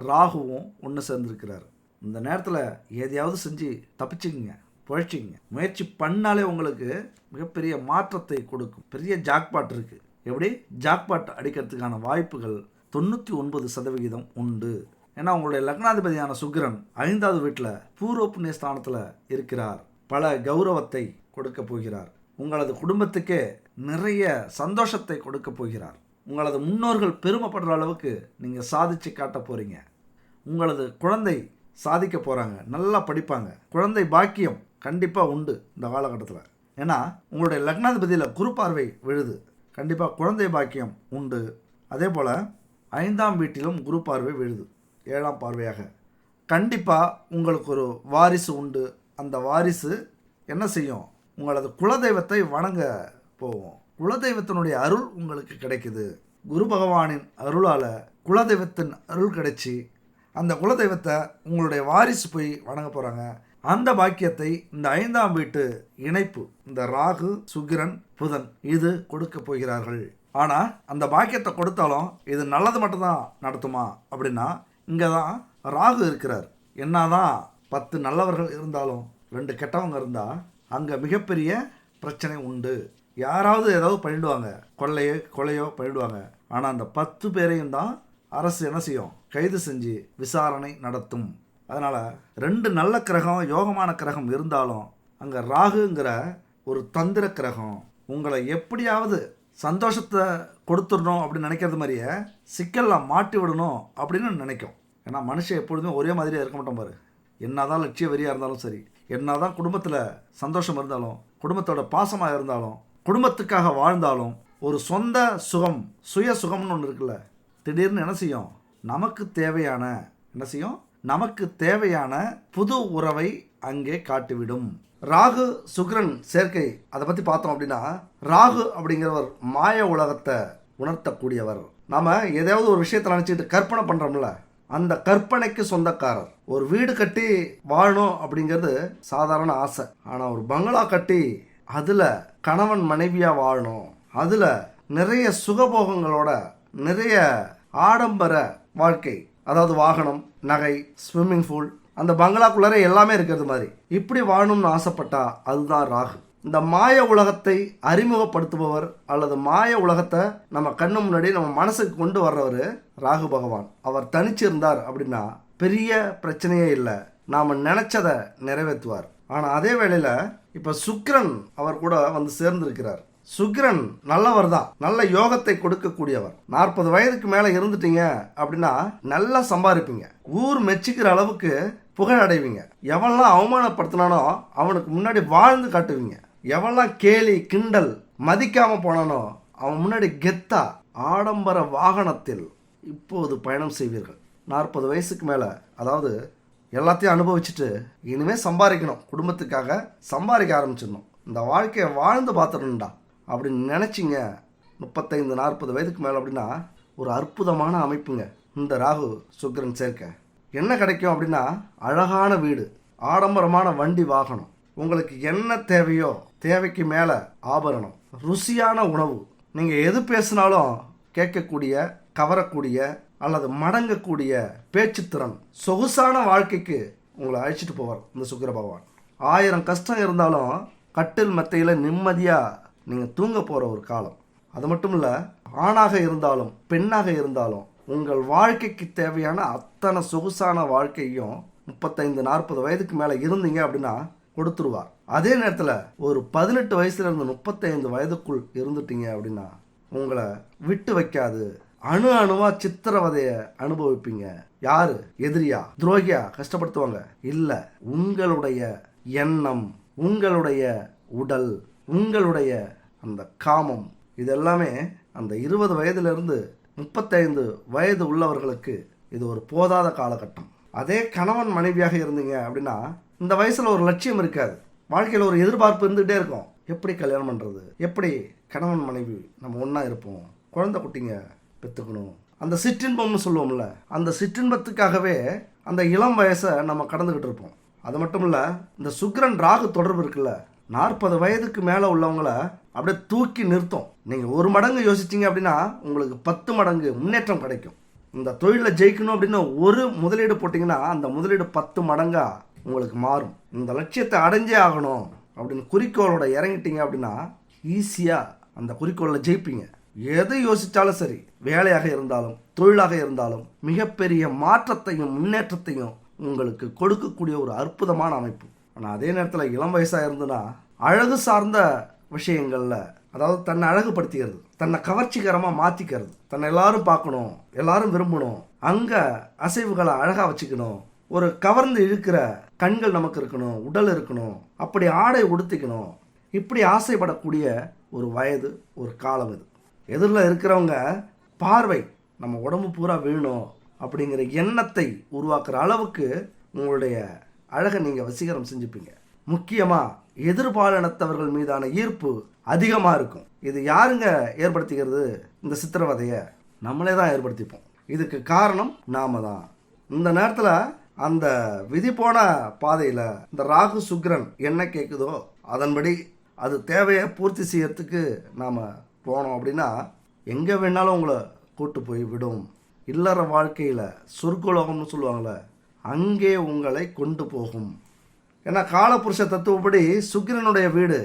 [SPEAKER 1] ராகுவும் ஒன்று சேர்ந்துருக்கிறார். இந்த நேரத்தில் எதையாவது செஞ்சு தப்பிச்சுக்குங்க, புழைச்சிக்குங்க. முயற்சி பண்ணாலே உங்களுக்கு மிகப்பெரிய மாற்றத்தை கொடுக்கும். பெரிய ஜாக்பாட் இருக்குது. எப்படி? ஜாக்பாட் அடிக்கிறதுக்கான வாய்ப்புகள் 99% உண்டு. ஏன்னா உங்களுடைய லக்னாதிபதியான சுக்கிரன் 5ஆவது வீட்டில் பூர்வ புண்ணிய ஸ்தானத்தில் இருக்கிறார். பல கௌரவத்தை கொடுக்க போகிறார். உங்களது குடும்பத்துக்கே நிறைய சந்தோஷத்தை கொடுக்க போகிறார். உங்களது முன்னோர்கள் பெருமைப்படுற அளவுக்கு நீங்கள் சாதிச்சு காட்ட போகிறீங்க. உங்களது குழந்தை சாதிக்க போகிறாங்க, நல்லா படிப்பாங்க. குழந்தை பாக்கியம் கண்டிப்பாக உண்டு இந்த காலகட்டத்தில். ஏன்னா உங்களுடைய லக்னாதிபதியில் குரு பார்வை விழுது, கண்டிப்பாக குழந்தை பாக்கியம் உண்டு. அதே போல் 5ஆம் வீட்டிலும் குரு பார்வை விழுது, 7ஆம் பார்வையாக. கண்டிப்பாக உங்களுக்கு ஒரு வாரிசு உண்டு. அந்த வாரிசு என்ன செய்யும்? உங்களது குலதெய்வத்தை வணங்க போவோம். குலதெய்வத்தினுடைய அருள் உங்களுக்கு கிடைக்குது. குரு பகவானின் அருளால் குலதெய்வத்தின் அருள் கிடைச்சி அந்த குலதெய்வத்தை உங்களுடைய வாரிசு போய் வணங்க போகிறாங்க. அந்த பாக்கியத்தை இந்த 5ஆம் வீட்டு இணைப்பு, இந்த ராகு சுக்கிரன் புதன் இது கொடுக்க போகிறார்கள். ஆனால் அந்த பாக்கியத்தை கொடுத்தாலும் இது நல்லது மட்டும்தான் நடத்துமா அப்படின்னா, இங்கே தான் ராகு இருக்கிறார். என்னதான் 10 நல்லவர்கள் இருந்தாலும் 2 கெட்டவங்க இருந்தால் அங்கே மிகப்பெரிய பிரச்சனை உண்டு. யாராவது ஏதாவது பண்ணிடுவாங்க, கொலையோ பண்ணிடுவாங்க. ஆனால் அந்த 10 பேரையும் தான் அரசு என்ன செய்யும்? கைது செஞ்சு விசாரணை நடத்தும். அதனால் 2 நல்ல கிரகம், யோகமான கிரகம் இருந்தாலும் அங்கே ராகுங்கிற ஒரு தந்திர கிரகம் உங்களை எப்படியாவது சந்தோஷத்தை கொடுத்துடணும் அப்படின்னு நினைக்கிறது மாதிரியே சிக்கலில் மாட்டி விடணும் அப்படின்னு நினைக்கும். ஏன்னா மனுஷன் எப்பொழுதுமே ஒரே மாதிரியே இருக்க மாட்டோம் பாரு. என்னதான் லட்சிய வெறியாக இருந்தாலும் சரி, என்னதான் குடும்பத்தில் சந்தோஷம் இருந்தாலும், குடும்பத்தோட பாசமாக இருந்தாலும், குடும்பத்துக்காக வாழ்ந்தாலும், ஒரு சொந்த சுகம், சுய சுகம்னு ஒன்று இருக்குல்ல, திடீர்னு என்ன செய்யும்? நமக்கு தேவையான புது உறவை அங்கே காட்டிவிடும். ராகு சுக்கிரன் சேர்க்கை, அதை பற்றி பார்த்தோம் அப்படின்னா, ராகு அப்படிங்கிறவர் மாய உலகத்தை உணர்த்தக்கூடியவர். நாம் எதையாவது ஒரு விஷயத்தை நினச்சிக்கிட்டு கற்பனை பண்ணுறோம்ல, அந்த கற்பனைக்கு சொந்தக்காரர். ஒரு வீடு கட்டி வாழணும் அப்படிங்கிறது சாதாரண ஆசை. ஆனால் ஒரு பங்களா கட்டி அதில் கணவன் மனைவியாக வாழணும், அதில் நிறைய சுகபோகங்களோட நிறைய ஆடம்பர வாழ்க்கை, அதாவது வாகனம், நகை, ஸ்விம்மிங் பூல், அந்த பங்களாக்குள்ளார எல்லாமே இருக்கிறது மாதிரி இப்படி வாழணும்னு ஆசைப்பட்டா அதுதான் ராகு. இந்த மாய உலகத்தை அறிமுகப்படுத்துபவர் அல்லது மாய உலகத்தை நம்ம கண்ணு முன்னாடி நம்ம மனசுக்கு கொண்டு வர்றவர் ராகு பகவான். அவர் தனிச்சிருந்தார் அப்படின்னா பெரிய பிரச்சனையே இல்லை, நாம் நினைச்சதை நிறைவேற்றுவார். ஆனால் அதே வேளையில் இப்போ சுக்கிரன் அவர் கூட வந்து சேர்ந்திருக்கிறார். சுக்கிரன் நல்லவர் தான், நல்ல யோகத்தை கொடுக்கக்கூடியவர். 40 வயதுக்கு மேலே இருந்துட்டீங்க அப்படின்னா நல்லா சம்பாதிப்பீங்க, ஊர் மெச்சிக்கிற அளவுக்கு புகழ் அடைவீங்க. எவெல்லாம் அவமானப்படுத்தினானோ அவனுக்கு முன்னாடி வாழ்ந்து காட்டுவீங்க. எவெல்லாம் கேலி கிண்டல் மதிக்காம போனானோ அவன் முன்னாடி கெத்தா ஆடம்பர வாகனத்தில் இப்போது பயணம் செய்வீர்கள். 40 வயசுக்கு மேலே, அதாவது எல்லாத்தையும் அனுபவிச்சுட்டு இனிமேல் சம்பாதிக்கணும், குடும்பத்துக்காக சம்பாதிக்க ஆரம்பிச்சிடணும், இந்த வாழ்க்கையை வாழ்ந்து பார்த்துடணும்டா அப்படின்னு நினச்சிங்க 35-40 வயதுக்கு மேலே அப்படின்னா ஒரு அற்புதமான அமைப்புங்க இந்த ராகு சுக்கிரன் சேர்க்க. என்ன கிடைக்கும் அப்படின்னா அழகான வீடு, ஆடம்பரமான வண்டி வாகனம், உங்களுக்கு என்ன தேவையோ தேவைக்கு மேலே ஆபரணம், ருசியான உணவு, நீங்கள் எது பேசினாலும் கேட்கக்கூடிய கவரக்கூடிய அல்லது மடங்கக்கூடிய பேச்சுத்திறன், சொகுசான வாழ்க்கைக்கு உங்களை அழைச்சிட்டு போவார் இந்த சுக்கிர பகவான். 1000 கஷ்டம் இருந்தாலும் கட்டில் மெத்தையில் நிம்மதியாக நீங்கள் தூங்க போகிற ஒரு காலம். அது மட்டும் இல்லை, ஆணாக இருந்தாலும் பெண்ணாக இருந்தாலும் உங்கள் வாழ்க்கைக்கு தேவையான அத்தனை சொகுசான வாழ்க்கையும் 35-40 வயதுக்கு மேலே இருந்தீங்க அப்படின்னா கொடுத்துருவார். அதே நேரத்தில் ஒரு 18 வயசுலேருந்து 35 வயதுக்குள் இருந்துட்டீங்க அப்படின்னா உங்களை விட்டு வைக்காது, அணு அணுவா சித்திரவதைய அனுபவிப்பீங்க. யாரு எதிரியா துரோகியா கஷ்டப்படுத்துவாங்க இல்ல, உங்களுடைய எண்ணம், உங்களுடைய உடல், உங்களுடைய அந்த காமம், இதெல்லாமே அந்த 20 வயதிலிருந்து 35 வயது உள்ளவர்களுக்கு இது ஒரு போதாத காலகட்டம். அதே கணவன் மனைவியாக இருந்தீங்க அப்படின்னா இந்த வயசுல ஒரு லட்சியம் இருக்காது, வாழ்க்கையில் ஒரு எதிர்பார்ப்பு இருந்துகிட்டே இருக்கும். எப்படி கல்யாணம் பண்ணுறது, எப்படி கணவன் மனைவி நம்ம ஒன்றா இருப்போம், குழந்தை குட்டிங்க பெற்றுக்கணும், அந்த சிற்றின்பம்னு சொல்லுவோம்ல, அந்த சிற்றின்பத்துக்காகவே அந்த இளம் வயசை நம்ம கடந்துக்கிட்டு இருப்போம். அது மட்டும் இல்லை, இந்த சுக்கிரன் ராகு தொடர்பு இருக்குல்ல, 40 வயதுக்கு மேலே உள்ளவங்கள அப்படியே தூக்கி நிறுத்தும். நீங்கள் ஒரு மடங்கு யோசிச்சிங்க அப்படின்னா உங்களுக்கு 10 மடங்கு முன்னேற்றம் கிடைக்கும். இந்த தொழிலில் ஜெயிக்கணும் அப்படின்னு ஒரு முதலீடு போட்டிங்கன்னா அந்த முதலீடு 10 மடங்கா உங்களுக்கு மாறும். இந்த லட்சியத்தை அடைஞ்சே ஆகணும் அப்படின்னு குறிக்கோளோட இறங்கிட்டீங்க அப்படின்னா ஈஸியாக அந்த குறிக்கோளில் ஜெயிப்பீங்க. எது யோசித்தாலும் சரி, வேலையாக இருந்தாலும் தொழிலாக இருந்தாலும் மிகப்பெரிய மாற்றத்தையும் முன்னேற்றத்தையும் உங்களுக்கு கொடுக்கக்கூடிய ஒரு அற்புதமான அமைப்பு. ஆனால் அதே நேரத்தில் இளம் வயசாக இருந்துன்னா அழகு சார்ந்த விஷயங்களில், அதாவது தன்னை அழகுபடுத்திக்கிறது, தன்னை கவர்ச்சிகரமாக மாற்றிக்கிறது, தன்னை எல்லாரும் பார்க்கணும், எல்லாரும் விரும்பணும், அங்கே அசைவுகளை அழகாக வச்சுக்கணும், ஒரு கவர்ந்து இழுக்கிற கண்கள் நமக்கு இருக்கணும், உடல் இருக்கணும், அப்படி ஆடை உடுத்திக்கணும், இப்படி ஆசைப்படக்கூடிய ஒரு வயது, ஒரு காலம் இது. எதிரில் இருக்கிறவங்க பார்வை நம்ம உடம்பு பூரா வீணும் அப்படிங்கிற எண்ணத்தை உருவாக்குற அளவுக்கு உங்களுடைய அழகை நீங்கள் வசீகரம் செஞ்சுப்பீங்க. முக்கியமாக எதிர்பாலினத்தவர்கள் மீதான ஈர்ப்பு அதிகமாக இருக்கும். இது யாருங்க ஏற்படுத்திக்கிறது? இந்த சித்திரவதையை நம்மளே தான் ஏற்படுத்திப்போம். இதுக்கு காரணம் நாம தான். இந்த நேரத்தில் அந்த விதி போன பாதையில் இந்த ராகு சுக்கிரன் என்ன கேட்குதோ அதன்படி அது தேவையை பூர்த்தி செய்யறதுக்கு நாம் போனோம் அப்படின்னா எங்கே வேணாலும் உங்களை கூட்டு போய் விடும். இல்லற வாழ்க்கையில் சொர்க்கலோகம்னு சொல்லுவாங்களே, அங்கே உங்களை கொண்டு போகும். ஏன்னா காலபுருஷ தத்துவப்படி சுக்கிரனுடைய வீடு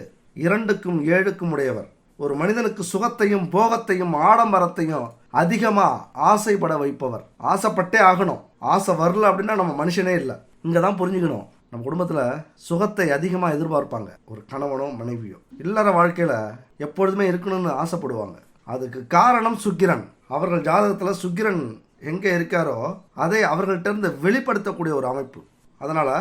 [SPEAKER 1] 2க்கும் 7க்கும் உடையவர். ஒரு மனிதனுக்கு சுகத்தையும் போகத்தையும் ஆடம்பரத்தையும் அதிகமாக ஆசைப்பட வைப்பவர். ஆசைப்பட்டே ஆகணும். ஆசை வரல அப்படின்னா நம்ம மனுஷனே இல்லை. இங்கே தான் புரிஞ்சுக்கணும். நம்ம குடும்பத்தில் சுகத்தை அதிகமாக எதிர்பார்ப்பாங்க. ஒரு கணவனோ மனைவியோ இல்லற வாழ்க்கையில் எப்பொழுதுமே இருக்கணும்னு ஆசைப்படுவாங்க. அதுக்கு காரணம் சுக்கிரன். அவர்கள் ஜாதகத்தில் சுக்கிரன் எங்கே இருக்காரோ அதை அவர்கள்ட்ட இருந்து வெளிப்படுத்தக்கூடிய ஒரு அமைப்பு. அதனால்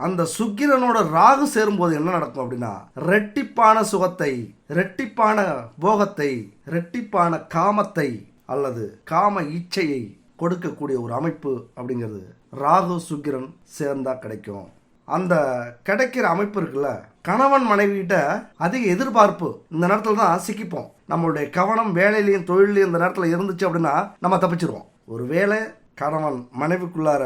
[SPEAKER 1] அந்த சுக்கிரனோட ராகு சேரும்போது என்ன நடக்கும் அப்படின்னா ரெட்டிப்பான சுகத்தை, ரெட்டிப்பான போகத்தை, ரெட்டிப்பான காமத்தை அல்லது காம இச்சையை கொடுக்கக்கூடிய ஒரு அமைப்பு அப்படிங்கிறது ராகு சுக்கிரன் சேர்ந்தா கிடைக்கும். அந்த கிடைக்கிற அமைப்பு இருக்குல்ல, கணவன் மனைவிகிட்ட அதிக எதிர்பார்ப்பு இந்த நேரத்தில் தான் சிக்கிப்போம். நம்மளுடைய கவனம் வேலையிலையும் தொழிலையும் இந்த நேரத்தில் இருந்துச்சு அப்படின்னா நம்ம தப்பிச்சிருவோம். ஒரு வேலை கணவன் மனைவிக்குள்ளார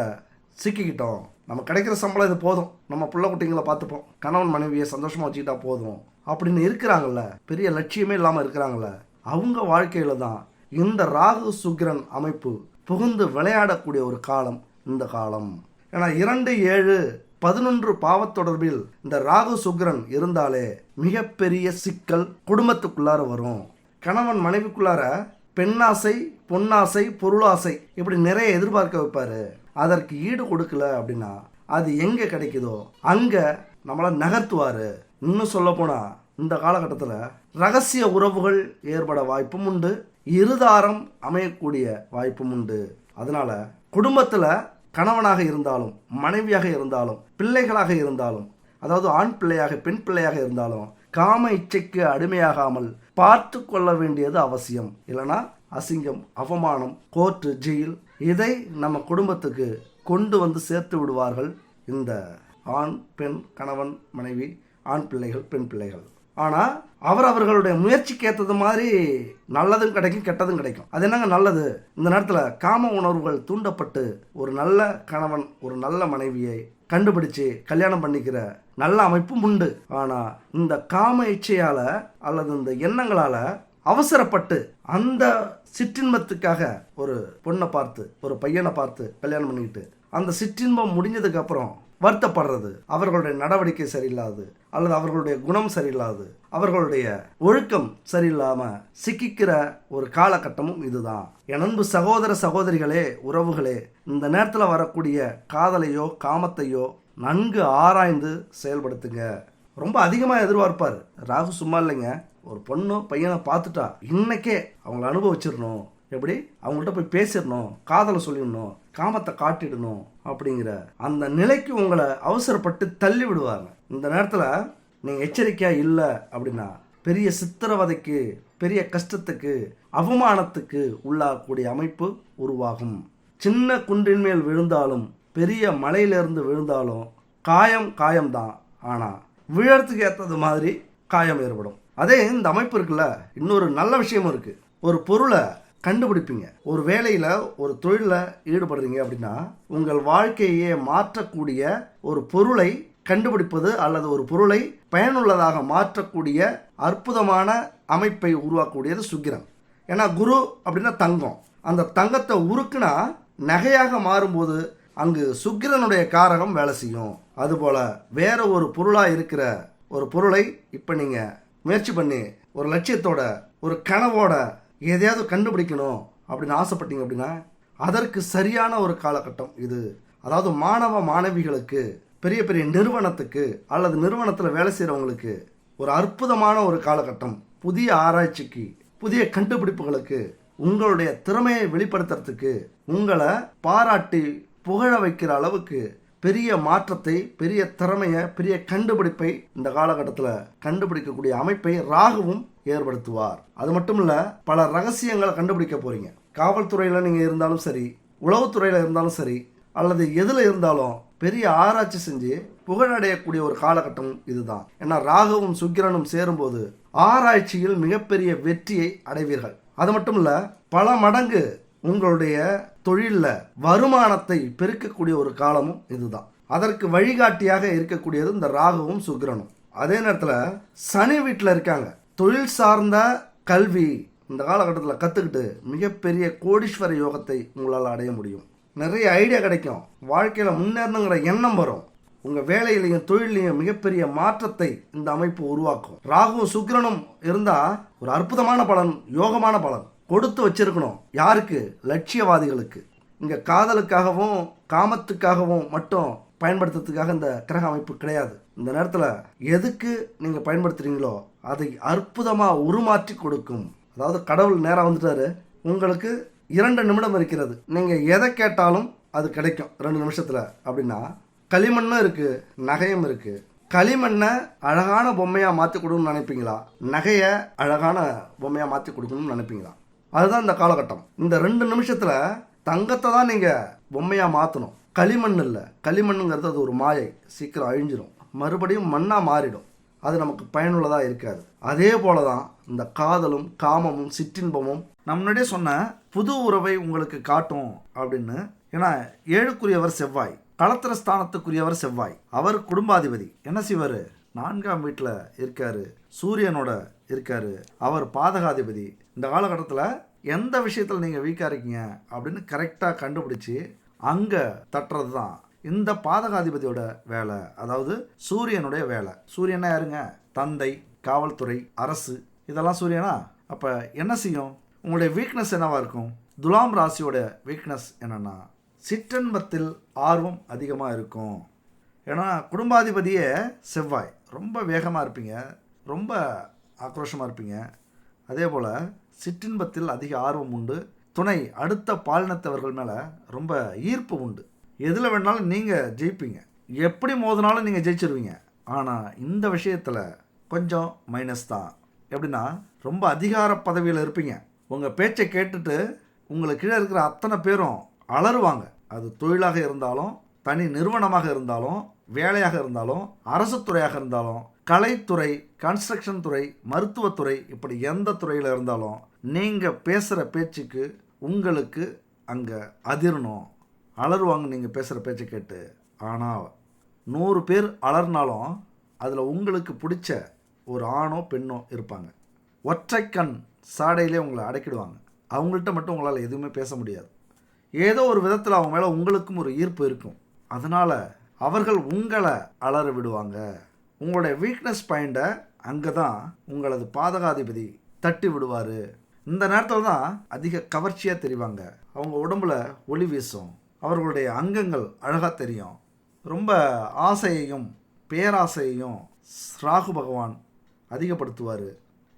[SPEAKER 1] சிக்கிக்கிட்டோம், நம்ம கிடைக்கிற சம்பளம் இது போதும், நம்ம புள்ள குட்டிங்களை பார்த்துப்போம், கணவன் மனைவியை சந்தோஷமாக வச்சுக்கிட்டா போதும் அப்படின்னு இருக்கிறாங்கல்ல, பெரிய லட்சியமே இல்லாமல் இருக்கிறாங்கல்ல, அவங்க வாழ்க்கையில் தான் இந்த ராகு சுக்கிரன் அமைப்பு புகுந்து விளையாடக்கூடிய ஒரு காலம் இந்த காலம். ஏன்னா 2, 7, 11 பாவத்தொடர்பில் இந்த ராகு சுக்கிரன் இருந்தாலே மிகப்பெரிய சிக்கல் குடும்பத்துக்குள்ளார வரும். கணவன் மனைவிக்குள்ளார பெண்ணாசை, பொன்னாசை, பொருளாசை இப்படி நிறைய எதிர்பார்க்க வைப்பாரு. அதற்கு ஈடு கொடுக்கல அப்படின்னா அது எங்கே கிடைக்குதோ அங்கே நம்மளை நகர்த்துவார். இன்னும் சொல்ல போனால் இந்த காலகட்டத்தில் ரகசிய உறவுகள் ஏற்பட வாய்ப்பும் உண்டு, இருதாரம் அமையக்கூடிய வாய்ப்பும் உண்டு. அதனால குடும்பத்தில் கணவனாக இருந்தாலும் மனைவியாக இருந்தாலும் பிள்ளைகளாக இருந்தாலும், அதாவது ஆண் பிள்ளையாக பெண் பிள்ளையாக இருந்தாலும் காம இச்சைக்கு அடிமையாகாமல் பார்த்து கொள்ள வேண்டியது அவசியம். இல்லைனா அசிங்கம், அவமானம், கோர்ட்டு, ஜெயில் இதை நம்ம குடும்பத்துக்கு கொண்டு வந்து சேர்த்து விடுவார்கள் இந்த ஆண் பெண், கணவன் மனைவி, ஆண் பிள்ளைகள் பெண் பிள்ளைகள். ஆனால் அவர்களுடைய முயற்சிக்கு ஏற்றது மாதிரி நல்லதும் கிடைக்கும், கெட்டதும் கிடைக்கும். அது என்னங்க நல்லது? இந்த நேரத்தில் காம உணர்வுகள் தூண்டப்பட்டு ஒரு நல்ல கணவன் ஒரு நல்ல மனைவியை கண்டுபிடிச்சு கல்யாணம் பண்ணிக்கிற நல்ல அமைப்பும் உண்டு. ஆனால் இந்த காம இச்சையால் அல்லது இந்த எண்ணங்களால் அவசரப்பட்டு அந்த சிற்றின்பத்துக்காக ஒரு பொண்ணை பார்த்து ஒரு பையனை பார்த்து கல்யாணம் பண்ணிக்கிட்டு அந்த சிற்றின்பம் முடிஞ்சதுக்கு அப்புறம் வருத்தப்படுறது, அவர்களுடைய நடவடிக்கை சரியில்லாது அல்லது அவர்களுடைய குணம் சரியில்லாது, அவர்களுடைய ஒழுக்கம் சரியில்லாம சிக்கிக்கிற ஒரு காலகட்டமும் இதுதான். என் அன்பு சகோதர சகோதரிகளே, உறவுகளே, இந்த நேரத்தில் வரக்கூடிய காதலையோ காமத்தையோ நன்கு ஆராய்ந்து செயல்படுத்துங்க. ரொம்ப அதிகமாக எதிர்பார்ப்பார் ராகு. சும்மா இல்லைங்க, ஒரு பொண்ணு பையனை பார்த்துட்டா இன்னைக்கே அவங்கள அனுபவிச்சிடணும், எப்படி அவங்கள்ட்ட போய் பேசிடணும், காதலை சொல்லிடணும், காமத்தை காட்டிடணும் அப்படிங்கிற அந்த நிலைக்கு உங்களை அவசரப்பட்டு தள்ளி விடுவாங்க. இந்த நேரத்தில் நீங்கள் எச்சரிக்கையாக இல்லை அப்படின்னா பெரிய சித்திரவதைக்கு, பெரிய கஷ்டத்துக்கு, அவமானத்துக்கு உள்ளாகக்கூடிய அமைப்பு உருவாகும். சின்ன குன்றின் மேல் விழுந்தாலும் பெரிய மலையிலிருந்து விழுந்தாலும் காயம்தான். ஆனால் விழறதுக்கு ஏற்றது மாதிரி காயம் ஏற்படும். அதே இந்த அமைப்பு இருக்குல்ல, இன்னொரு நல்ல விஷயமும் இருக்குது. ஒரு பொருளை கண்டுபிடிப்பீங்க, ஒரு வேலையில் ஒரு தொழிலில் ஈடுபடுறீங்க அப்படின்னா உங்கள் வாழ்க்கையே மாற்றக்கூடிய ஒரு பொருளை கண்டுபிடிப்பது அல்லது ஒரு பொருளை பயனுள்ளதாக மாற்றக்கூடிய அற்புதமான அமைப்பை உருவாக்கக்கூடியது சுக்கிரன். ஏன்னா குரு அப்படின்னா தங்கம், அந்த தங்கத்தை உருக்குனா நகையாக மாறும்போது அங்கு சுக்கிரனுடைய காரகம் வேலை செய்யும். அதுபோல் வேற ஒரு பொருளாக இருக்கிற ஒரு பொருளை இப்போ நீங்கள் முயற்சி பண்ணி ஒரு லட்சியத்தோட ஒரு கனவோட எதையாவது கண்டுபிடிக்கணும் அப்படின்னு ஆசைப்பட்டீங்க அப்படின்னா அதற்கு சரியான ஒரு காலகட்டம் இது. அதாவது மாணவ மாணவிகளுக்கு, பெரிய பெரிய நிறுவனத்துக்கு அல்லது நிறுவனத்தில் வேலை செய்கிறவங்களுக்கு ஒரு அற்புதமான ஒரு காலகட்டம். புதிய ஆராய்ச்சிக்கு, புதிய கண்டுபிடிப்புகளுக்கு, உங்களுடைய திறமையை வெளிப்படுத்துறதுக்கு, உங்களை பாராட்டி புகழ வைக்கிற அளவுக்கு பெரிய மாற்றத்தை, பெரிய திறமையை, பெரிய கண்டுபிடிப்பை இந்த காலகட்டத்தில் கண்டுபிடிக்கக்கூடிய அமைப்பை ராகுவும் ஏற்படுத்துவார். அது மட்டும் இல்லை, பல ரகசியங்களை கண்டுபிடிக்க போறீங்க. காவல்துறையில் நீங்கள் இருந்தாலும் சரி, உளவுத்துறையில் இருந்தாலும் சரி, அல்லது எதில் இருந்தாலும் பெரிய ஆராய்ச்சி செஞ்சு புகழடையக்கூடிய ஒரு காலகட்டம் இதுதான். ஏன்னா ராகுவும் சுக்கிரனும் சேரும்போது ஆராய்ச்சியில் மிகப்பெரிய வெற்றியை அடைவீர்கள். அது மட்டும் இல்லை, பல மடங்கு உங்களுடைய தொழிலில் வருமானத்தை பெருக்கக்கூடிய ஒரு காலமும் இதுதான். அதற்கு வழிகாட்டியாக இருக்கக்கூடியது இந்த ராகுவும் சுக்கிரனும். அதே நேரத்தில் சனி வீட்டில் இருக்காங்க. தொழில் சார்ந்த கல்வி இந்த காலகட்டத்தில் கற்றுக்கிட்டு மிகப்பெரிய கோடீஸ்வர யோகத்தை உங்களால் அடைய முடியும். நிறைய ஐடியா கிடைக்கும், வாழ்க்கையில் முன்னேறணுங்கிற எண்ணம் வரும். உங்கள் வேலையிலையும் தொழிலையும் மிகப்பெரிய மாற்றத்தை இந்த அமைப்பு உருவாக்கும். ராகுவும் சுக்கிரனும் இருந்தால் ஒரு அற்புதமான பலன், யோகமான பலன் கொடுத்து வச்சிருக்கணும். யாருக்கு? லட்சியவாதிகளுக்கு. இங்கே காதலுக்காகவும் காமத்துக்காகவும் மட்டும் பயன்படுத்துறதுக்காக இந்த கிரக அமைப்பு கிடையாது. இந்த நேரத்தில் எதுக்கு நீங்கள் பயன்படுத்துகிறீங்களோ அதை அற்புதமாக உருமாற்றி கொடுக்கும். அதாவது கடவுள் நேராக வந்துட்டாரு, உங்களுக்கு 2 நிமிடம் இருக்கிறது, நீங்கள் எதை கேட்டாலும் அது கிடைக்கும் 2 நிமிஷத்தில். அப்படின்னா களிமண்ணும் இருக்குது, நகையும் இருக்குது. களிமண்ணை அழகான பொம்மையாக மாற்றி கொடுக்கணும்னு நினைப்பீங்களா? நகையை அழகான பொம்மையாக மாற்றி கொடுக்கணும்னு நினைப்பீங்களா? அதுதான் இந்த காலகட்டம். இந்த 2 நிமிஷத்தில் தங்கத்தை தான் நீங்கள் பொம்மையாக மாற்றணும், களிமண் இல்லை. களிமண்ணுங்கிறது அது ஒரு மாயை, சீக்கிரம் அழிஞ்சிடும், மறுபடியும் மண்ணாக மாறிடும். அது நமக்கு பயனுள்ளதாக இருக்காது. அதே போல தான் இந்த காதலும் காமமும் சிற்றின்பமும் நம்ம முன்னாடியே சொன்ன புது உறவை உங்களுக்கு காட்டும் அப்படின்னு. ஏன்னா 7க்குரியவர் செவ்வாய், களத்திர ஸ்தானத்துக்குரியவர் செவ்வாய், அவர் குடும்பாதிபதி. என்ன செய்வார்? 4ஆம் வீட்டில் இருக்காரு, சூரியனோட இருக்காரு, அவர் பாதகாதிபதி. இந்த காலகட்டத்தில் எந்த விஷயத்தில் நீங்கள் வீக்காக இருக்கீங்க அப்படின்னு கரெக்டாக கண்டுபிடிச்சி அங்கே தட்டுறது தான் இந்த பாதகாதிபதியோட வேலை, அதாவது சூரியனுடைய வேலை. சூரியனா யாருங்க? தந்தை, காவல்துறை, அரசு, இதெல்லாம் சூரியனா. அப்போ என்ன செய்யும்? உங்களுடைய வீக்னஸ் என்னவா இருக்கும்? துலாம் ராசியோட வீக்னஸ் என்னன்னா சிற்றின்பத்தில் ஆர்வம் அதிகமாக இருக்கும். ஏன்னா குடும்பாதிபதியே செவ்வாய். ரொம்ப வேகமாக இருப்பீங்க, ரொம்ப ஆக்ரோஷமாக இருப்பீங்க. அதே போல் சிற்றின்பத்தில் அதிக ஆர்வம் உண்டு. துணை அடுத்த பாலினத்தவர்கள் மேலே ரொம்ப ஈர்ப்பு உண்டு. எதில் வேணாலும் நீங்கள் ஜெயிப்பீங்க, எப்படி மோதினாலும் நீங்கள் ஜெயிச்சிருவீங்க. ஆனால் இந்த விஷயத்தில் கொஞ்சம் மைனஸ் தான். எப்படின்னா ரொம்ப அதிகார பதவியில் இருப்பீங்க. உங்கள் பேச்சை கேட்டுட்டு உங்களுக்கு கீழே இருக்கிற அத்தனை பேரும் அலறுவாங்க. அது தொழிலாக இருந்தாலும், தனி நிறுவனமாக இருந்தாலும், வேலையாக இருந்தாலும், அரசு துறையாக இருந்தாலும், கலைத்துறை, கன்ஸ்ட்ரக்ஷன் துறை, மருத்துவத்துறை, இப்படி எந்த துறையில் இருந்தாலும் நீங்கள் பேசுகிற பேச்சுக்கு உங்களுக்கு அங்கே அதிரணும், அலறுவாங்க நீங்கள் பேசுகிற பேச்சை கேட்டு. ஆனால் 100 பேர் அலர்னாலும் அதில் உங்களுக்கு பிடிச்ச ஒரு ஆணோ பெண்ணோ இருப்பாங்க. ஒற்றைக்கண் சாடையிலே உங்களை அடக்கிடுவாங்க. அவங்கள்ட்ட மட்டும் உங்களால் எதுவுமே பேச முடியாது. ஏதோ ஒரு விதத்தில் அவங்க மேலே உங்களுக்கும் ஒரு ஈர்ப்பு இருக்கும். அதனால் அவர்கள் உங்களை அலற விடுவாங்க. உங்களுடைய வீக்னஸ் பாயிண்ட்டை அங்கே தான் உங்களது பாதகாதிபதி தட்டி விடுவார். இந்த நேரத்தில் தான் அதிக கவர்ச்சியாக தெரிவாங்க. அவங்க உடம்புல ஒளி வீசும், அவர்களுடைய அங்கங்கள் அழகாக தெரியும். ரொம்ப ஆசையையும் பேராசையையும் ராகு பகவான் அதிகப்படுத்துவார்.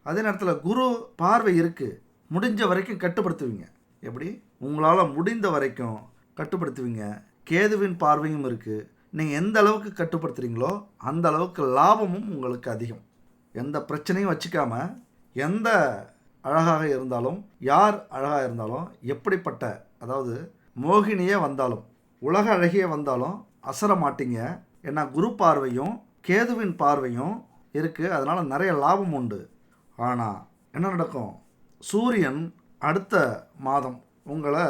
[SPEAKER 1] அதே நேரத்தில் குரு பார்வை இருக்குது, முடிஞ்ச வரைக்கும் கட்டுப்படுத்துவீங்க. எப்படி உங்களால் முடிந்த வரைக்கும் கட்டுப்படுத்துவீங்க. கேதுவின் பார்வையும் இருக்குது. நீங்கள் எந்த அளவுக்கு கட்டுப்படுத்துகிறீங்களோ அந்த அளவுக்கு லாபமும் உங்களுக்கு அதிகம். எந்த பிரச்சனையும் வச்சுக்காம, எந்த அழகாக இருந்தாலும், யார் அழகாக இருந்தாலும், எப்படிப்பட்ட அதாவது மோகினியே வந்தாலும், உலக அழகியே வந்தாலும் அசர மாட்டீங்க. ஏன்னா குரு பார்வையும் கேதுவின் பார்வையும் இருக்குது. அதனால் நிறைய லாபம் உண்டு. ஆனால் என்ன நடக்கும்? சூரியன் அடுத்த மாதம் உங்களை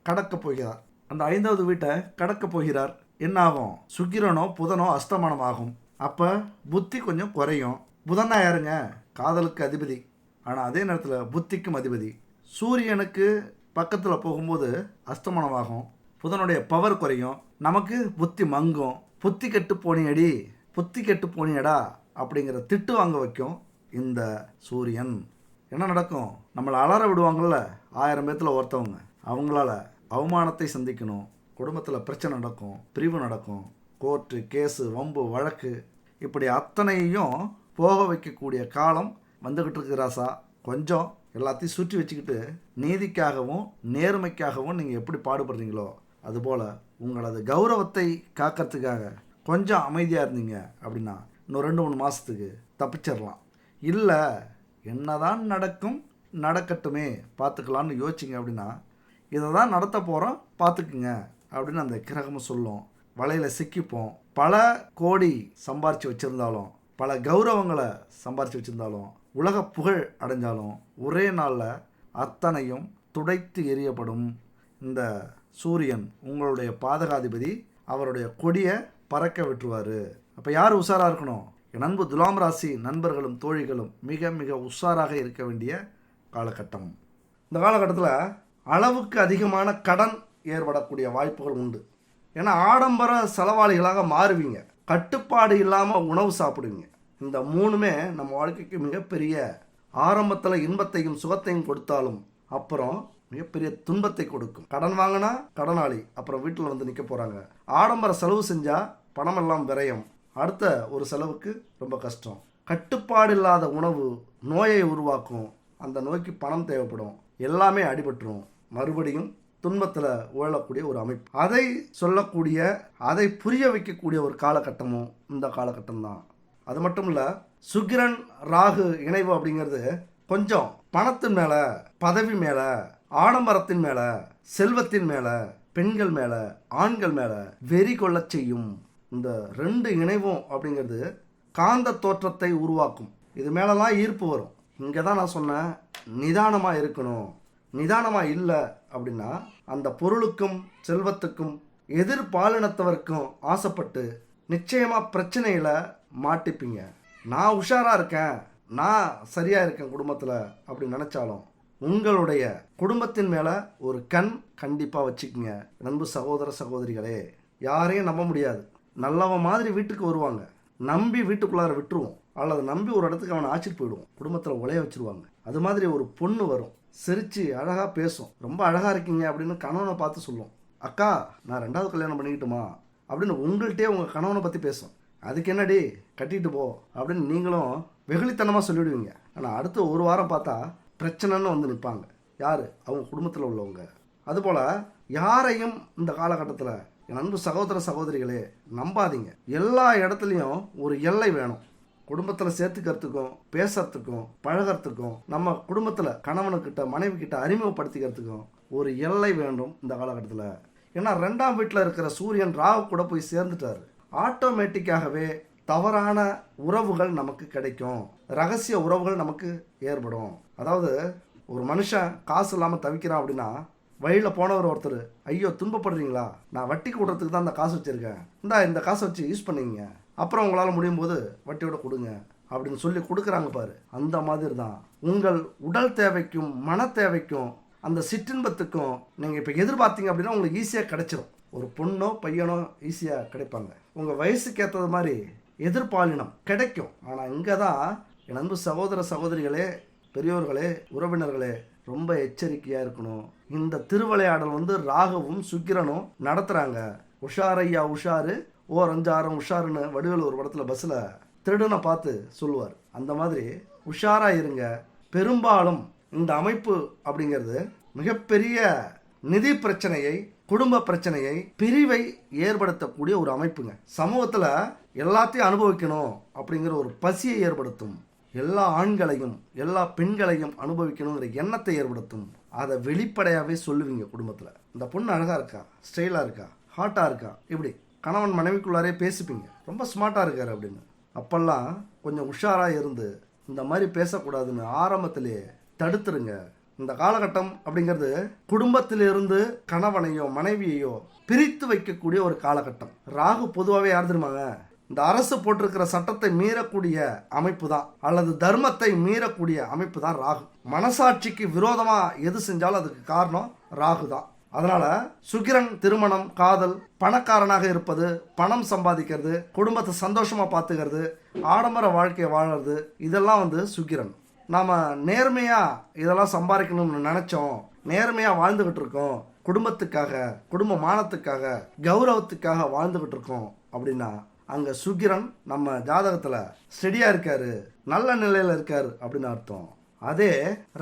[SPEAKER 1] கடக்கப் போகிறார். அந்த 5வது வீட்டை கடக்கப் போகிறார். என்ன ஆகும்? சுக்கிரனோ புதனோ அஸ்தமனம் ஆகும். அப்போ புத்தி கொஞ்சம் குறையும். புதனா யாருங்க? காதலுக்கு அதிபதி. ஆனால் அதே நேரத்தில் புத்திக்கும் அதிபதி. சூரியனுக்கு பக்கத்தில் போகும்போது அஸ்தமனம் ஆகும். புதனுடைய பவர் குறையும். நமக்கு புத்தி மங்கும். புத்தி கெட்டு போனியடி, புத்தி கெட்டு போனியடா அப்படிங்கிற திட்டு வாங்க வைக்கும் இந்த சூரியன். என்ன நடக்கும்? நம்மளை அலற விடுவாங்கள்ல 1000 பேத்தில் ஒருத்தவங்க, அவங்களால அவமானத்தை சந்திக்கணும். குடும்பத்தில் பிரச்சனை நடக்கும், பிரிவு நடக்கும், கோர்ட்டு கேஸு வம்பு வழக்கு, இப்படி அத்தனையும் போக வைக்கக்கூடிய காலம் வந்துக்கிட்டு இருக்கு ராசா. கொஞ்சம் எல்லாத்தையும் சுற்றி வச்சுக்கிட்டு நீதிக்காகவும் நேர்மைக்காகவும் நீங்கள் எப்படி பாடுபடுறீங்களோ அதுபோல் உங்களது கௌரவத்தை காக்கிறதுக்காக கொஞ்சம் அமைதியாக இருந்தீங்க அப்படின்னா இன்னும் 2-3 மாதத்துக்கு தப்பிச்சிடலாம். இல்லை என்னதான் நடக்கும், நடக்கட்டுமே பார்த்துக்கலான்னு யோசிச்சிங்க அப்படின்னா இதை தான் நடத்த போகிறோம் பார்த்துக்குங்க அப்படின்னு அந்த கிரகமும் சொல்லும். வலையில் சிக்கிப்போம். பல கோடி சம்பாரித்து வச்சுருந்தாலும், பல கௌரவங்களை சம்பாரித்து வச்சுருந்தாலும், உலக புகழ் அடைஞ்சாலும் ஒரே நாளில் அத்தனையும் துடைத்து எறியப்படும். இந்த சூரியன் உங்களுடைய பாதகாதிபதி, அவருடைய கொடியை பறக்க விட்டுருவார். அப்போ யார் உஷாராக இருக்கணும்? என் அன்பு துலாம் ராசி நண்பர்களும் தோழிகளும் மிக மிக உஷாராக இருக்க வேண்டிய காலகட்டம். இந்த காலகட்டத்தில் அளவுக்கு அதிகமான கடன் ஏற்படக்கூடிய வாய்ப்புகள் உண்டு. ஏன்னா ஆடம்பர செலவாளிகளாக மாறுவீங்க. கட்டுப்பாடு இல்லாமல் உணவு சாப்பிடுவீங்க. இந்த 3மே நம்ம வாழ்க்கைக்கு மிகப்பெரிய ஆரம்பத்தில் இன்பத்தையும் சுகத்தையும் கொடுத்தாலும் அப்புறம் மிகப்பெரிய துன்பத்தை கொடுக்கும். கடன் வாங்கினா கடனாளி, அப்புறம் வீட்டில் வந்து நிற்க போகிறாங்க. ஆடம்பர செலவு செஞ்சால் பணமெல்லாம் விரயம், அடுத்த ஒரு செலவுக்கு ரொம்ப கஷ்டம். கட்டுப்பாடு இல்லாத உணவு நோயை உருவாக்கும். அந்த நோய்க்கு பணம் தேவைப்படும். எல்லாமே அடிபட்டுரும். மறுபடியும் துன்பத்தில் உழலக்கூடிய ஒரு அமைப்பு. அதை சொல்லக்கூடிய, அதை புரிய வைக்கக்கூடிய ஒரு காலகட்டமும் இந்த காலகட்டம் தான். அது மட்டும் இல்லை, சுக்கிரன் ராகு இணைவு அப்படிங்கிறது கொஞ்சம் பணத்தின் மேலே, பதவி மேலே, ஆடம்பரத்தின் மேலே, செல்வத்தின் மேலே, பெண்கள் மேலே, ஆண்கள் மேலே வெறி கொள்ளச் செய்யும். இந்த 2 இணைவும் அப்படிங்கிறது காந்த தோற்றத்தை உருவாக்கும். இது மேலெல்லாம் ஈர்ப்பு வரும். இங்கே தான் நான் சொன்னேன், நிதானமாக இருக்கணும். நிதானமாக இல்லை அப்படின்னா அந்த பொருளுக்கும் செல்வத்துக்கும் எதிர்பாலினத்தவருக்கும் ஆசைப்பட்டு நிச்சயமாக பிரச்சனையில் மாட்டிப்பீங்க. நான் உஷாராக இருக்கேன், நான் சரியாக இருக்கேன் குடும்பத்தில் அப்படின்னு நினச்சாலும் உங்களுடைய குடும்பத்தின் மேலே ஒரு கண் கண்டிப்பாக வச்சுக்கோங்க. நண்பு சகோதர சகோதரிகளே, யாரையும் நம்ப முடியாது. நல்லவன் மாதிரி வீட்டுக்கு வருவாங்க, நம்பி வீட்டுக்குள்ளார விட்டுருவோம். அல்லது நம்பி ஒரு இடத்துக்கு அவனை ஆச்சிட்டு போயிடுவோம், குடும்பத்தில் உலைய வச்சுருவாங்க. அது மாதிரி ஒரு பொண்ணு வரும், சிரித்து அழகாக பேசும், ரொம்ப அழகாக இருக்கீங்க அப்படின்னு கணவனை பார்த்து சொல்லும். அக்கா நான் 2வது கல்யாணம் பண்ணிக்கிட்டுமா அப்படின்னு உங்கள்கிட்டே உங்கள் கணவனை பற்றி பேசும். அதுக்கு என்னடி கட்டிட்டு போ அப்படின்னு நீங்களும் வெகுளித்தனமாக சொல்லிவிடுவீங்க. ஆனால் அடுத்த ஒரு வாரம் பார்த்தா பிரச்சனைன்னு வந்து நிற்பாங்க. யார்? அவங்க குடும்பத்தில் உள்ளவங்க. அதுபோல் யாரையும் இந்த காலகட்டத்தில் என் அன்பு சகோதர சகோதரிகளே நம்பாதீங்க. எல்லா இடத்துலையும் ஒரு எல்லை வேணும். குடும்பத்தில் சேர்த்துக்கிறதுக்கும் பேசுறதுக்கும் பழகிறதுக்கும் நம்ம குடும்பத்தில் கணவனுக்கிட்ட மனைவி கிட்ட அறிமுகப்படுத்திக்கிறதுக்கும் ஒரு எல்லை வேண்டும் இந்த காலகட்டத்தில். ஏன்னா 2ஆம் வீட்டில் இருக்கிற சூரியன் ராகு கூட போய் சேர்ந்துட்டாரு. ஆட்டோமேட்டிக்காகவே தவறான உறவுகள் நமக்கு கிடைக்கும், ரகசிய உறவுகள் நமக்கு ஏற்படும். அதாவது ஒரு மனுஷன் காசு இல்லாமல் தவிக்கிறான் அப்படின்னா வழியில் போனவர் ஒருத்தர், ஐயோ துன்பப்படுறீங்களா, நான் வட்டி கூடுறதுக்கு தான் அந்த காசு வச்சுருக்கேன், இந்த காசை வச்சு யூஸ் பண்ணிங்க, அப்புறம் உங்களால் முடியும் போது வட்டியோட கொடுங்க அப்படின்னு சொல்லி கொடுக்குறாங்க பாரு. அந்த மாதிரி தான் உங்கள் உடல் தேவைக்கும் மன தேவைக்கும் அந்த சிற்றின்பத்துக்கும் நீங்கள் இப்போ எதிர்பார்த்தீங்க அப்படின்னா உங்களுக்கு ஈஸியாக கிடைச்சிடும். ஒரு பொண்ணோ பையனோ ஈஸியாக கிடைப்பாங்க. உங்கள் வயசுக்கு ஏற்றது மாதிரி எதிர்பாலினம் கிடைக்கும். ஆனால் இங்கே தான் என் அன்பு சகோதர சகோதரிகளே, பெரியோர்களே, உறவினர்களே ரொம்ப எச்சரிக்கையாக இருக்கணும். இந்த திருவிளையாடல் வந்து ராகுவும் சுக்கிரனும் நடத்துகிறாங்க. உஷாரையா உஷாரு, ஓ ரஞ்சாரம் உஷாருன்னு வடிவேலு ஒரு படத்தில் பஸ்ஸில் திருடனை பார்த்து சொல்லுவார். அந்த மாதிரி உஷாராக இருங்க. பெரும்பாலும் இந்த அமைப்பு அப்படிங்கிறது மிகப்பெரிய நிதி பிரச்சனையை, குடும்ப பிரச்சனையை, பிரிவை ஏற்படுத்தக்கூடிய ஒரு அமைப்புங்க. சமூகத்தில் எல்லாத்தையும் அனுபவிக்கணும் அப்படிங்கிற ஒரு பசியை ஏற்படுத்தும். எல்லா ஆண்களையும் எல்லா பெண்களையும் அனுபவிக்கணுங்கிற எண்ணத்தை ஏற்படுத்தும். அதை வெளிப்படையாகவே சொல்லுவீங்க குடும்பத்தில். இந்த பொண்ணு அழகாக இருக்கா, ஸ்டைலாக இருக்கா, ஹாட்டாக இருக்கா, இப்படி கணவன் மனைவிக்குள்ளாரே பேசிப்பீங்க. ரொம்ப ஸ்மார்ட்டாக இருக்காரு அப்படின்னு. அப்பெல்லாம் கொஞ்சம் உஷாராக இருந்து இந்த மாதிரி பேசக்கூடாதுன்னு ஆரம்பத்திலேயே தடுத்துருங்க. இந்த காலகட்டம் அப்படிங்கிறது குடும்பத்திலிருந்து கணவனையோ மனைவியையோ பிரித்து வைக்கக்கூடிய ஒரு காலகட்டம். ராகு பொதுவாகவே யார் தெரியுமாங்க? இந்த அரசு போட்டிருக்கிற சட்டத்தை மீறக்கூடிய அமைப்பு தான், அல்லது தர்மத்தை மீறக்கூடிய அமைப்பு தான் ராகு. மனசாட்சிக்கு விரோதமாக எது செஞ்சாலும் அதுக்கு காரணம் ராகு தான். அதனால சுக்கிரன் திருமணம், காதல், பணக்காரனாக இருப்பது, பணம் சம்பாதிக்கிறது, குடும்பத்தை சந்தோஷமா பார்த்துக்கிறது, ஆடம்பர வாழ்க்கையை வாழறது, இதெல்லாம் வந்து சுக்கிரன். நாம நேர்மையா இதெல்லாம் சம்பாதிக்கணும்னு நினைச்சோம், நேர்மையா வாழ்ந்துகிட்டு இருக்கோம், குடும்பத்துக்காக, குடும்ப மானத்துக்காக, கௌரவத்துக்காக வாழ்ந்துகிட்டு இருக்கோம் அப்படின்னா அங்க சுக்கிரன் நம்ம ஜாதகத்துல ஸ்டெடியா இருக்காரு, நல்ல நிலையில இருக்காரு அப்படின்னு அர்த்தம். அதே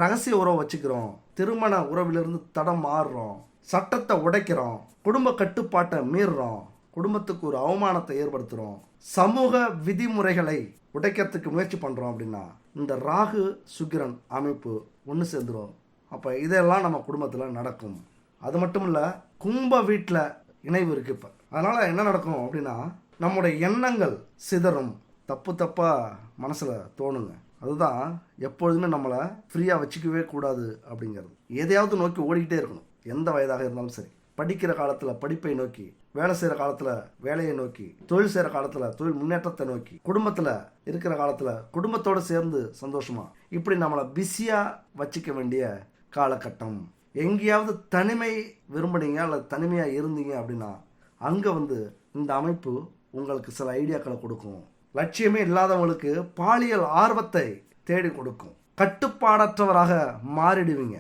[SPEAKER 1] ரகசிய உறவு வச்சுக்கிறோம், திருமண உறவிலிருந்து தடம் மாறுறோம், சட்டத்தை உடைக்கிறோம், குடும்ப கட்டுப்பாட்டை மீறுறோம், குடும்பத்துக்கு ஒரு அவமானத்தை ஏற்படுத்துகிறோம், சமூக விதிமுறைகளை உடைக்கிறதுக்கு முயற்சி பண்ணுறோம் அப்படின்னா இந்த ராகு சுக்கிரன் அமைப்பு ஒன்று சேர்ந்துடும். அப்போ இதெல்லாம் நம்ம குடும்பத்தில் நடக்கும். அது மட்டும் இல்லை, கும்ப வீட்டில் இணைவு இருக்குது இப்போ. அதனால் என்ன நடக்கும் அப்படின்னா நம்முடைய எண்ணங்கள் சிதறும், தப்பு தப்பாக மனசில் தோணுங்க. அதுதான் எப்பொழுதுமே நம்மளை ஃப்ரீயாக வச்சுக்கவே கூடாது அப்படிங்கிறது. எதையாவது நோக்கி ஓடிக்கிட்டே இருக்கணும். எந்த வயதாக இருந்தாலும் சரி, படிக்கிற காலத்தில் படிப்பை நோக்கி, வேலை செய்கிற காலத்தில் வேலையை நோக்கி, தொழில் செய்கிற காலத்தில் தொழில் முன்னேற்றத்தை நோக்கி, குடும்பத்தில் இருக்கிற காலத்தில் குடும்பத்தோடு சேர்ந்து சந்தோஷமா, இப்படி நம்மளை பிஸியாக வச்சுக்க வேண்டிய காலகட்டம். எங்கேயாவது தனிமை விரும்புனீங்க அல்லது தனிமையாக இருந்தீங்க அப்படின்னா அங்கே வந்து இந்த அமைப்பு உங்களுக்கு சில ஐடியாக்களை கொடுக்கும். லட்சியமே இல்லாதவங்களுக்கு பாலியல் ஆர்வத்தை தேடி கொடுக்கும். கட்டுப்பாடற்றவராக மாறிடுவீங்க.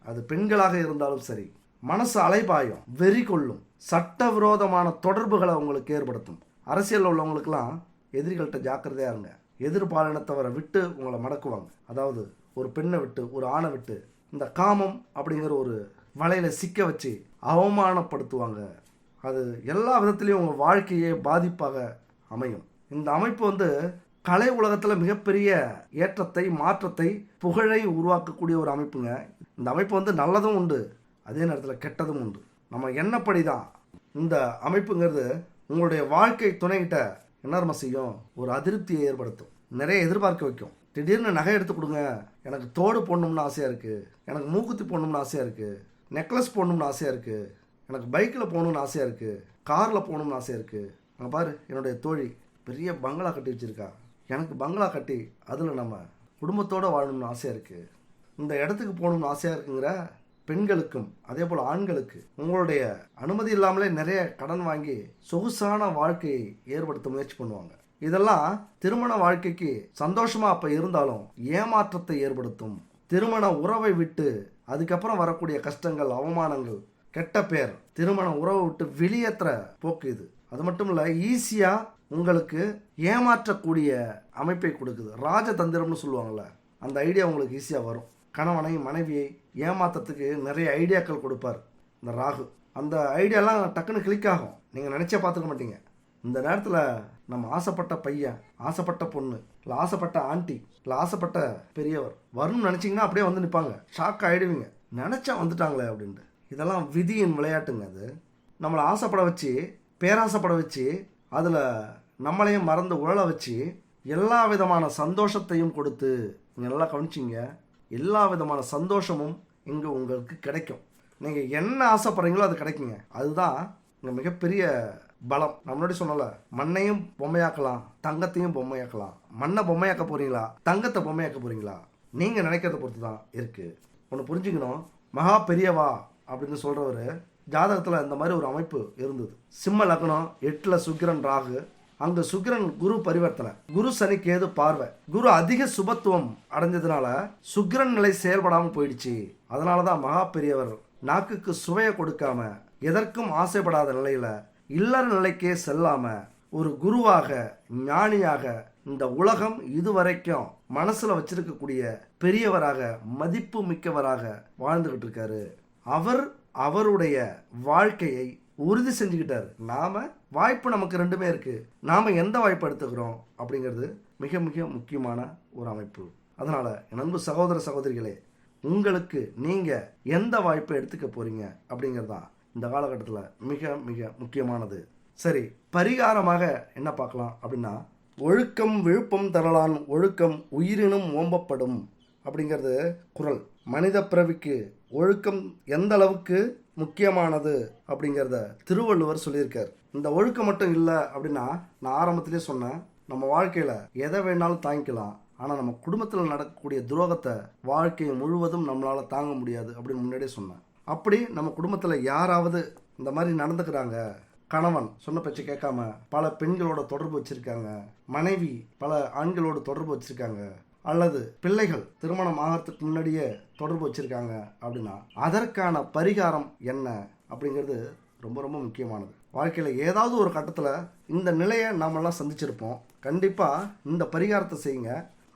[SPEAKER 1] அது பெண்களாக இருந்தாலும் சரி. மனசு அலைபாயும், வெறி கொள்ளும், சட்டவிரோதமான தொடர்புகளை உங்களுக்கு ஏற்படுத்தும். அரசியல் உள்ளவங்களுக்கெல்லாம் எதிரிகள்கிட்ட ஜாக்கிரதையா இருங்க. எதிர்பாலினத்தவரை விட்டு உங்களை மடக்குவாங்க. அதாவது ஒரு பெண்ணை விட்டு, ஒரு ஆணை விட்டு இந்த காமம் அப்படிங்கிற ஒரு வலையில சிக்க வச்சு அவமானப்படுத்துவாங்க. அது எல்லா விதத்திலையும் உங்கள் வாழ்க்கையே பாதிப்பாக அமையும். இந்த அமைப்பு வந்து கலை உலகத்தில் மிகப்பெரிய ஏற்றத்தை, மாற்றத்தை, புகழை உருவாக்கக்கூடிய ஒரு அமைப்புங்க. இந்த அமைப்பு வந்து நல்லதும் உண்டு, அதே நேரத்தில் கெட்டதும் உண்டு. நம்ம எண்ணப்படி தான் இந்த அமைப்புங்கிறது உங்களுடைய வாழ்க்கை துணைகிட்ட என்ன செய்யும்? ஒரு அதிருப்தியை ஏற்படுத்தும், நிறைய எதிர்பார்க்க வைக்கும். திடீர்னு நகை எடுத்து கொடுங்க, எனக்கு தோடு போடணும்னு ஆசையாக இருக்குது, எனக்கு மூக்குத்தி போடணும்னு ஆசையாக இருக்குது, நெக்லஸ் போடணும்னு ஆசையாக இருக்குது, எனக்கு பைக்கில் போகணும்னு ஆசையாக இருக்குது, காரில் போகணும்னு ஆசையாக இருக்குது. அங்கே பாரு, என்னுடைய தோழி பெரிய பங்களா கட்டி வச்சுருக்கா, எனக்கு பங்களா கட்டி அதில் நம்ம குடும்பத்தோடு வாழணும்னு ஆசையாக இருக்குது. இந்த இடத்துக்கு போகணும்னு ஆசையாக இருக்குங்கிற பெண்களுக்கும் அதே போல் ஆண்களுக்கு உங்களுடைய அனுமதி இல்லாமலே நிறைய கடன் வாங்கி சொகுசான வாழ்க்கையை ஏற்படுத்த முயற்சி பண்ணுவாங்க. இதெல்லாம் திருமண வாழ்க்கைக்கு சந்தோஷமா அப்ப இருந்தாலும் ஏமாற்றத்தை ஏற்படுத்தும். திருமண உறவை விட்டு அதுக்கப்புறம் வரக்கூடிய கஷ்டங்கள், அவமானங்கள், கெட்ட பேர், திருமண உறவை விட்டு வெளியேற்ற போக்கு இது. அது மட்டும் இல்லை, ஈஸியாக உங்களுக்கு ஏமாற்றக்கூடிய அமைப்பை கொடுக்குது. ராஜதந்திரம்னு சொல்லுவாங்கள்ல, அந்த ஐடியா உங்களுக்கு ஈஸியாக வரும். கணவனை மனைவியை ஏமாற்றத்துக்கு நிறைய ஐடியாக்கள் கொடுப்பார் இந்த ராகு. அந்த ஐடியாலாம் டக்குன்னு கிளிக் ஆகும், நீங்கள் நினச்சே பார்த்துக்க மாட்டீங்க. இந்த நேரத்தில் நம்ம ஆசைப்பட்ட பையன், ஆசைப்பட்ட பொண்ணு, இல்லை ஆசைப்பட்ட ஆண்டி, இல்லை ஆசைப்பட்ட பெரியவர் வரணும்னு நினச்சிங்கன்னா அப்படியே வந்து நிற்பாங்க. ஷாக் ஆகிடுவீங்க, நினச்சா வந்துட்டாங்களே அப்படின்ட்டு. இதெல்லாம் விதியின் விளையாட்டுங்க. அது நம்மளை ஆசைப்பட வச்சு, பேராசைப்பட வச்சு, அதில் நம்மளையும் மறந்து உழல வச்சு, எல்லா விதமான சந்தோஷத்தையும் கொடுத்து, நீங்கள் நல்லா கவனிச்சிங்க, எல்லா விதமான சந்தோஷமும் இங்கே உங்களுக்கு கிடைக்கும். நீங்கள் என்ன ஆசைப்படுறீங்களோ அது கிடைக்குங்க. அதுதான் இங்கே மிகப்பெரிய பலம். நம்மளோட சொன்னல, மண்ணையும் பொம்மையாக்கலாம், தங்கத்தையும் பொம்மையாக்கலாம். மண்ணை பொம்மையாக்க போறீங்களா, தங்கத்தை பொம்மையாக்க போறீங்களா, நீங்கள் நினைக்கிறத பொறுத்து தான் இருக்குது. ஒன்று புரிஞ்சுக்கணும், மகா பெரியவா அப்படின்னு சொல்கிறவர் ஜாதகத்தில் இந்த மாதிரி ஒரு அமைப்பு இருந்தது. சிம்ம லக்னம், 8ல் சுக்கிரன் ராகு, அங்கே சுக்கிரன் குரு பரிவர்த்தனை, குரு சனி கேது பார்வை, குரு அதிக சுபத்துவம் அடைஞ்சதுனால சுக்கிரன் நிலை செயல்படாமல் போயிடுச்சு. அதனால தான் மகா பெரியவர் நாக்குக்கு சுவையை கொடுக்காம, எதற்கும் ஆசைப்படாத நிலையில் இல்லற நிலைக்கே செல்லாம ஒரு குருவாக, ஞானியாக இந்த உலகம் இதுவரைக்கும் மனசுல வச்சிருக்கக்கூடிய பெரியவராக, மதிப்பு மிக்கவராக வாழ்ந்துகிட்டு இருக்காரு. அவருடைய வாழ்க்கையை உறுதி செஞ்சுக்கிட்டாரு. நாம வாய்ப்பு நமக்கு ரெண்டுமே இருக்கு, நாம எந்த வாய்ப்பு எடுத்துக்கிறோம் அப்படிங்கிறது மிக மிக முக்கியமான ஒரு அமைப்பு. அதனால என் அன்பு சகோதர சகோதரிகளே, உங்களுக்கு நீங்க எந்த வாய்ப்பை எடுத்துக்க போறீங்க அப்படிங்கிறதான் இந்த காலகட்டத்தில் மிக மிக முக்கியமானது. சரி, பரிகாரமாக என்ன பார்க்கலாம் அப்படின்னா, ஒழுக்கம் விழுப்பம் தரலான், ஒழுக்கம் உயிரினும் ஓம்பப்படும் அப்படிங்கிறது குறள். மனித பிறவிக்கு ஒழுக்கம் எந்த அளவுக்கு முக்கியமானது அப்படிங்கிறத திருவள்ளுவர் சொல்லியிருக்கார். இந்த ஒழுக்கம் மட்டும் இல்லை அப்படின்னா, நான் ஆரம்பத்திலே சொன்னேன், நம்ம வாழ்க்கையில் எதை வேணாலும் தாங்கிக்கலாம், ஆனால் நம்ம குடும்பத்தில் நடக்கக்கூடிய துரோகத்தை வாழ்க்கை முழுவதும் நம்மளால் தாங்க முடியாது அப்படின்னு முன்னாடியே சொன்னேன். அப்படி நம்ம குடும்பத்தில் யாராவது இந்த மாதிரி நடந்துக்கிறாங்க, கணவன் சொன்ன பேச்சு கேட்காம பல பெண்களோட தொடர்பு வச்சுருக்காங்க, மனைவி பல ஆண்களோட தொடர்பு வச்சுருக்காங்க, அல்லது பிள்ளைகள் திருமணம் ஆகிறதுக்கு முன்னாடியே தொடர்பு வச்சுருக்காங்க அப்படின்னா அதற்கான பரிகாரம் என்ன அப்படிங்கிறது ரொம்ப ரொம்ப முக்கியமானது. வாழ்க்கையில் ஏதாவது ஒரு கட்டத்தில் இந்த நிலையை நாமெல்லாம் சந்திச்சிருப்போம். கண்டிப்பாக இந்த பரிகாரத்தை செய்யுங்க.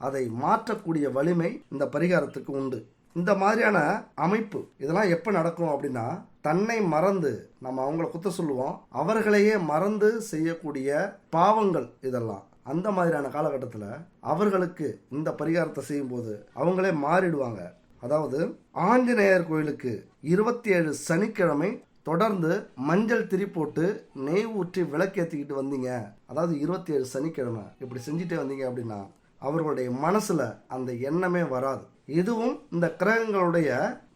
[SPEAKER 1] அதை மாற்றக்கூடிய வலிமை இந்த பரிகாரத்துக்கு உண்டு. இந்த மாதிரியான அமைப்பு இதெல்லாம் எப்போ நடக்கும் அப்படின்னா, தன்னை மறந்து, நம்ம அவங்கள குத்த சொல்லுவோம், அவர்களையே மறந்து செய்யக்கூடிய பாவங்கள் இதெல்லாம். அந்த மாதிரியான காலகட்டத்தில் அவர்களுக்கு இந்த பரிகாரத்தை செய்யும்போது அவங்களே மாறிடுவாங்க. அதாவது ஆஞ்சநேயர் கோயிலுக்கு 27 சனிக்கிழமை தொடர்ந்து மஞ்சள் திரி போட்டு நெய் ஊற்றி விளக்கேற்றிக்கிட்டு வந்தீங்க, அதாவது 27 சனிக்கிழமை இப்படி செஞ்சுட்டே வந்தீங்க அப்படின்னா அவர்களுடைய மனசுல அந்த எண்ணமே வராது. இதுவும் இந்த கிரகங்களுடைய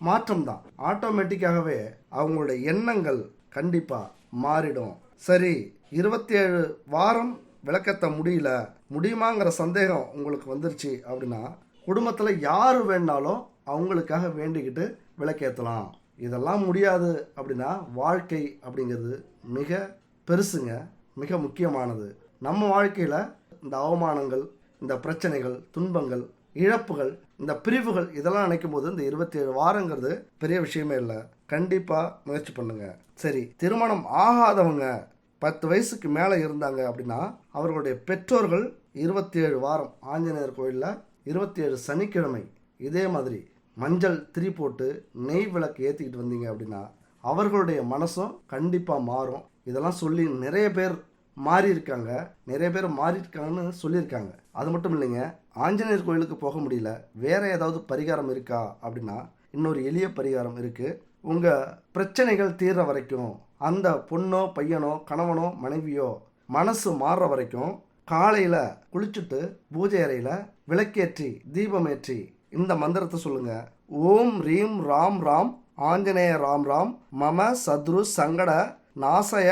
[SPEAKER 1] மாற்றம் தான். ஆட்டோமேட்டிக்காகவே அவங்களுடைய எண்ணங்கள் கண்டிப்பா மாறிடும். சரி, 27 வாரம் விளக்கத்த முடியுமாங்கிற சந்தேகம் உங்களுக்கு வந்துருச்சு அப்படின்னா, குடும்பத்தில் யார் வேணாலும் அவங்களுக்காக வேண்டிக்கிட்டு விளக்கேற்றலாம். இதெல்லாம் முடியாது அப்படின்னா வாழ்க்கை அப்படிங்கிறது மிக பெருசுங்க, மிக முக்கியமானது. நம்ம வாழ்க்கையில் இந்த அவமானங்கள், இந்த பிரச்சனைகள், துன்பங்கள், இழப்புகள், இந்த பிரிவுகள் இதெல்லாம் நினைக்கும் போது இந்த 27 வாரங்கிறது பெரிய விஷயமே இல்லை. கண்டிப்பாக முயற்சி பண்ணுங்க. சரி, திருமணம் ஆகாதவங்க 10 வயசுக்கு மேலே இருந்தாங்க அப்படின்னா அவர்களுடைய பெற்றோர்கள் 27 வாரம் ஆஞ்சநேயர் கோயிலில் 27 சனிக்கிழமை இதே மாதிரி மஞ்சள் திரி போட்டு நெய் விளக்கு ஏற்றிக்கிட்டு வந்தீங்க அப்படின்னா அவர்களுடைய மனசும் கண்டிப்பாக மாறும். இதெல்லாம் சொல்லி நிறைய பேர் மாறியிருக்காங்கன்னு சொல்லியிருக்காங்க. அது மட்டும் இல்லைங்க, ஆஞ்சநேயர் கோயிலுக்கு போக முடியல, வேற ஏதாவது பரிகாரம் இருக்கா அப்படின்னா இன்னொரு எளிய பரிகாரம் இருக்குது. உங்கள் பிரச்சனைகள் தீர்ற வரைக்கும், அந்த பொண்ணோ பையனோ கணவனோ மனைவியோ மனசு மாறுற வரைக்கும் காலையில் குளிச்சுட்டு பூஜை அறையில் விளக்கேற்றி தீபமேற்றி இந்த மந்திரத்தை சொல்லுங்க. ஓம் ரீம் ராம் ராம் ஆஞ்சநேய ராம் ராம் மம சத்ரு சங்கட நாசய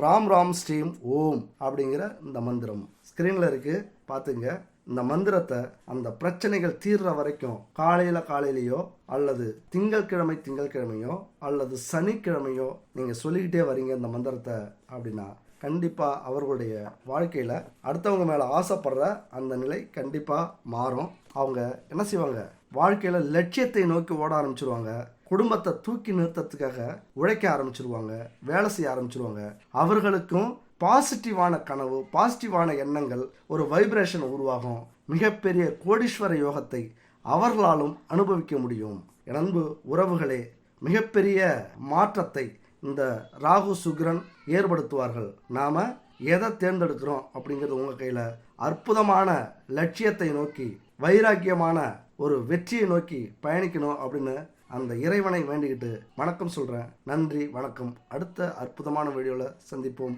[SPEAKER 1] ராம் ராம் ஸ்ரீம் ஓம் அப்படிங்கிற இந்த மந்திரம் ஸ்க்ரீனில் இருக்குது, பார்த்துங்க. இந்த மந்திரத்தை அந்த பிரச்சனைகள் தீர்ற வரைக்கும் காலையிலையோ அல்லது திங்கட்கிழமையோ அல்லது சனிக்கிழமையோ நீங்கள் சொல்லிக்கிட்டே வரீங்க இந்த மந்திரத்தை அப்படின்னா கண்டிப்பாக அவர்களுடைய வாழ்க்கையில் அடுத்தவங்க மேலே ஆசைப்படுற அந்த நிலை கண்டிப்பாக மாறும். அவங்க என்ன செய்வாங்க, வாழ்க்கையில் லட்சியத்தை நோக்கி ஓட ஆரம்பிச்சிருவாங்க. குடும்பத்தை தூக்கி நிறுத்தத்துக்காக உழைக்க ஆரம்பிச்சிருவாங்க, வேலை செய்ய ஆரம்பிச்சிருவாங்க. அவர்களுக்கும் பாசிட்டிவான கனவு, பாசிட்டிவான எண்ணங்கள், ஒரு வைப்ரேஷன் உருவாகும். மிகப்பெரிய கோடீஸ்வர யோகத்தை அவர்களாலும் அனுபவிக்க முடியும். என் அன்பு உறவுகளே, மிகப்பெரிய மாற்றத்தை இந்த ராகு சுக்கிரன் ஏற்படுத்துவார்கள். நாம் எதை தேர்ந்தெடுக்கிறோம் அப்படிங்கிறது உங்கள் கையில். அற்புதமான லட்சியத்தை நோக்கி, வைராக்கியமான ஒரு வெற்றியை நோக்கி பயணிக்கணும் அப்படின்னு அந்த இறைவனை வேண்டிக்கிட்டு வணக்கம் சொல்கிறேன். நன்றி, வணக்கம். அடுத்த அற்புதமான வீடியோவில் சந்திப்போம்.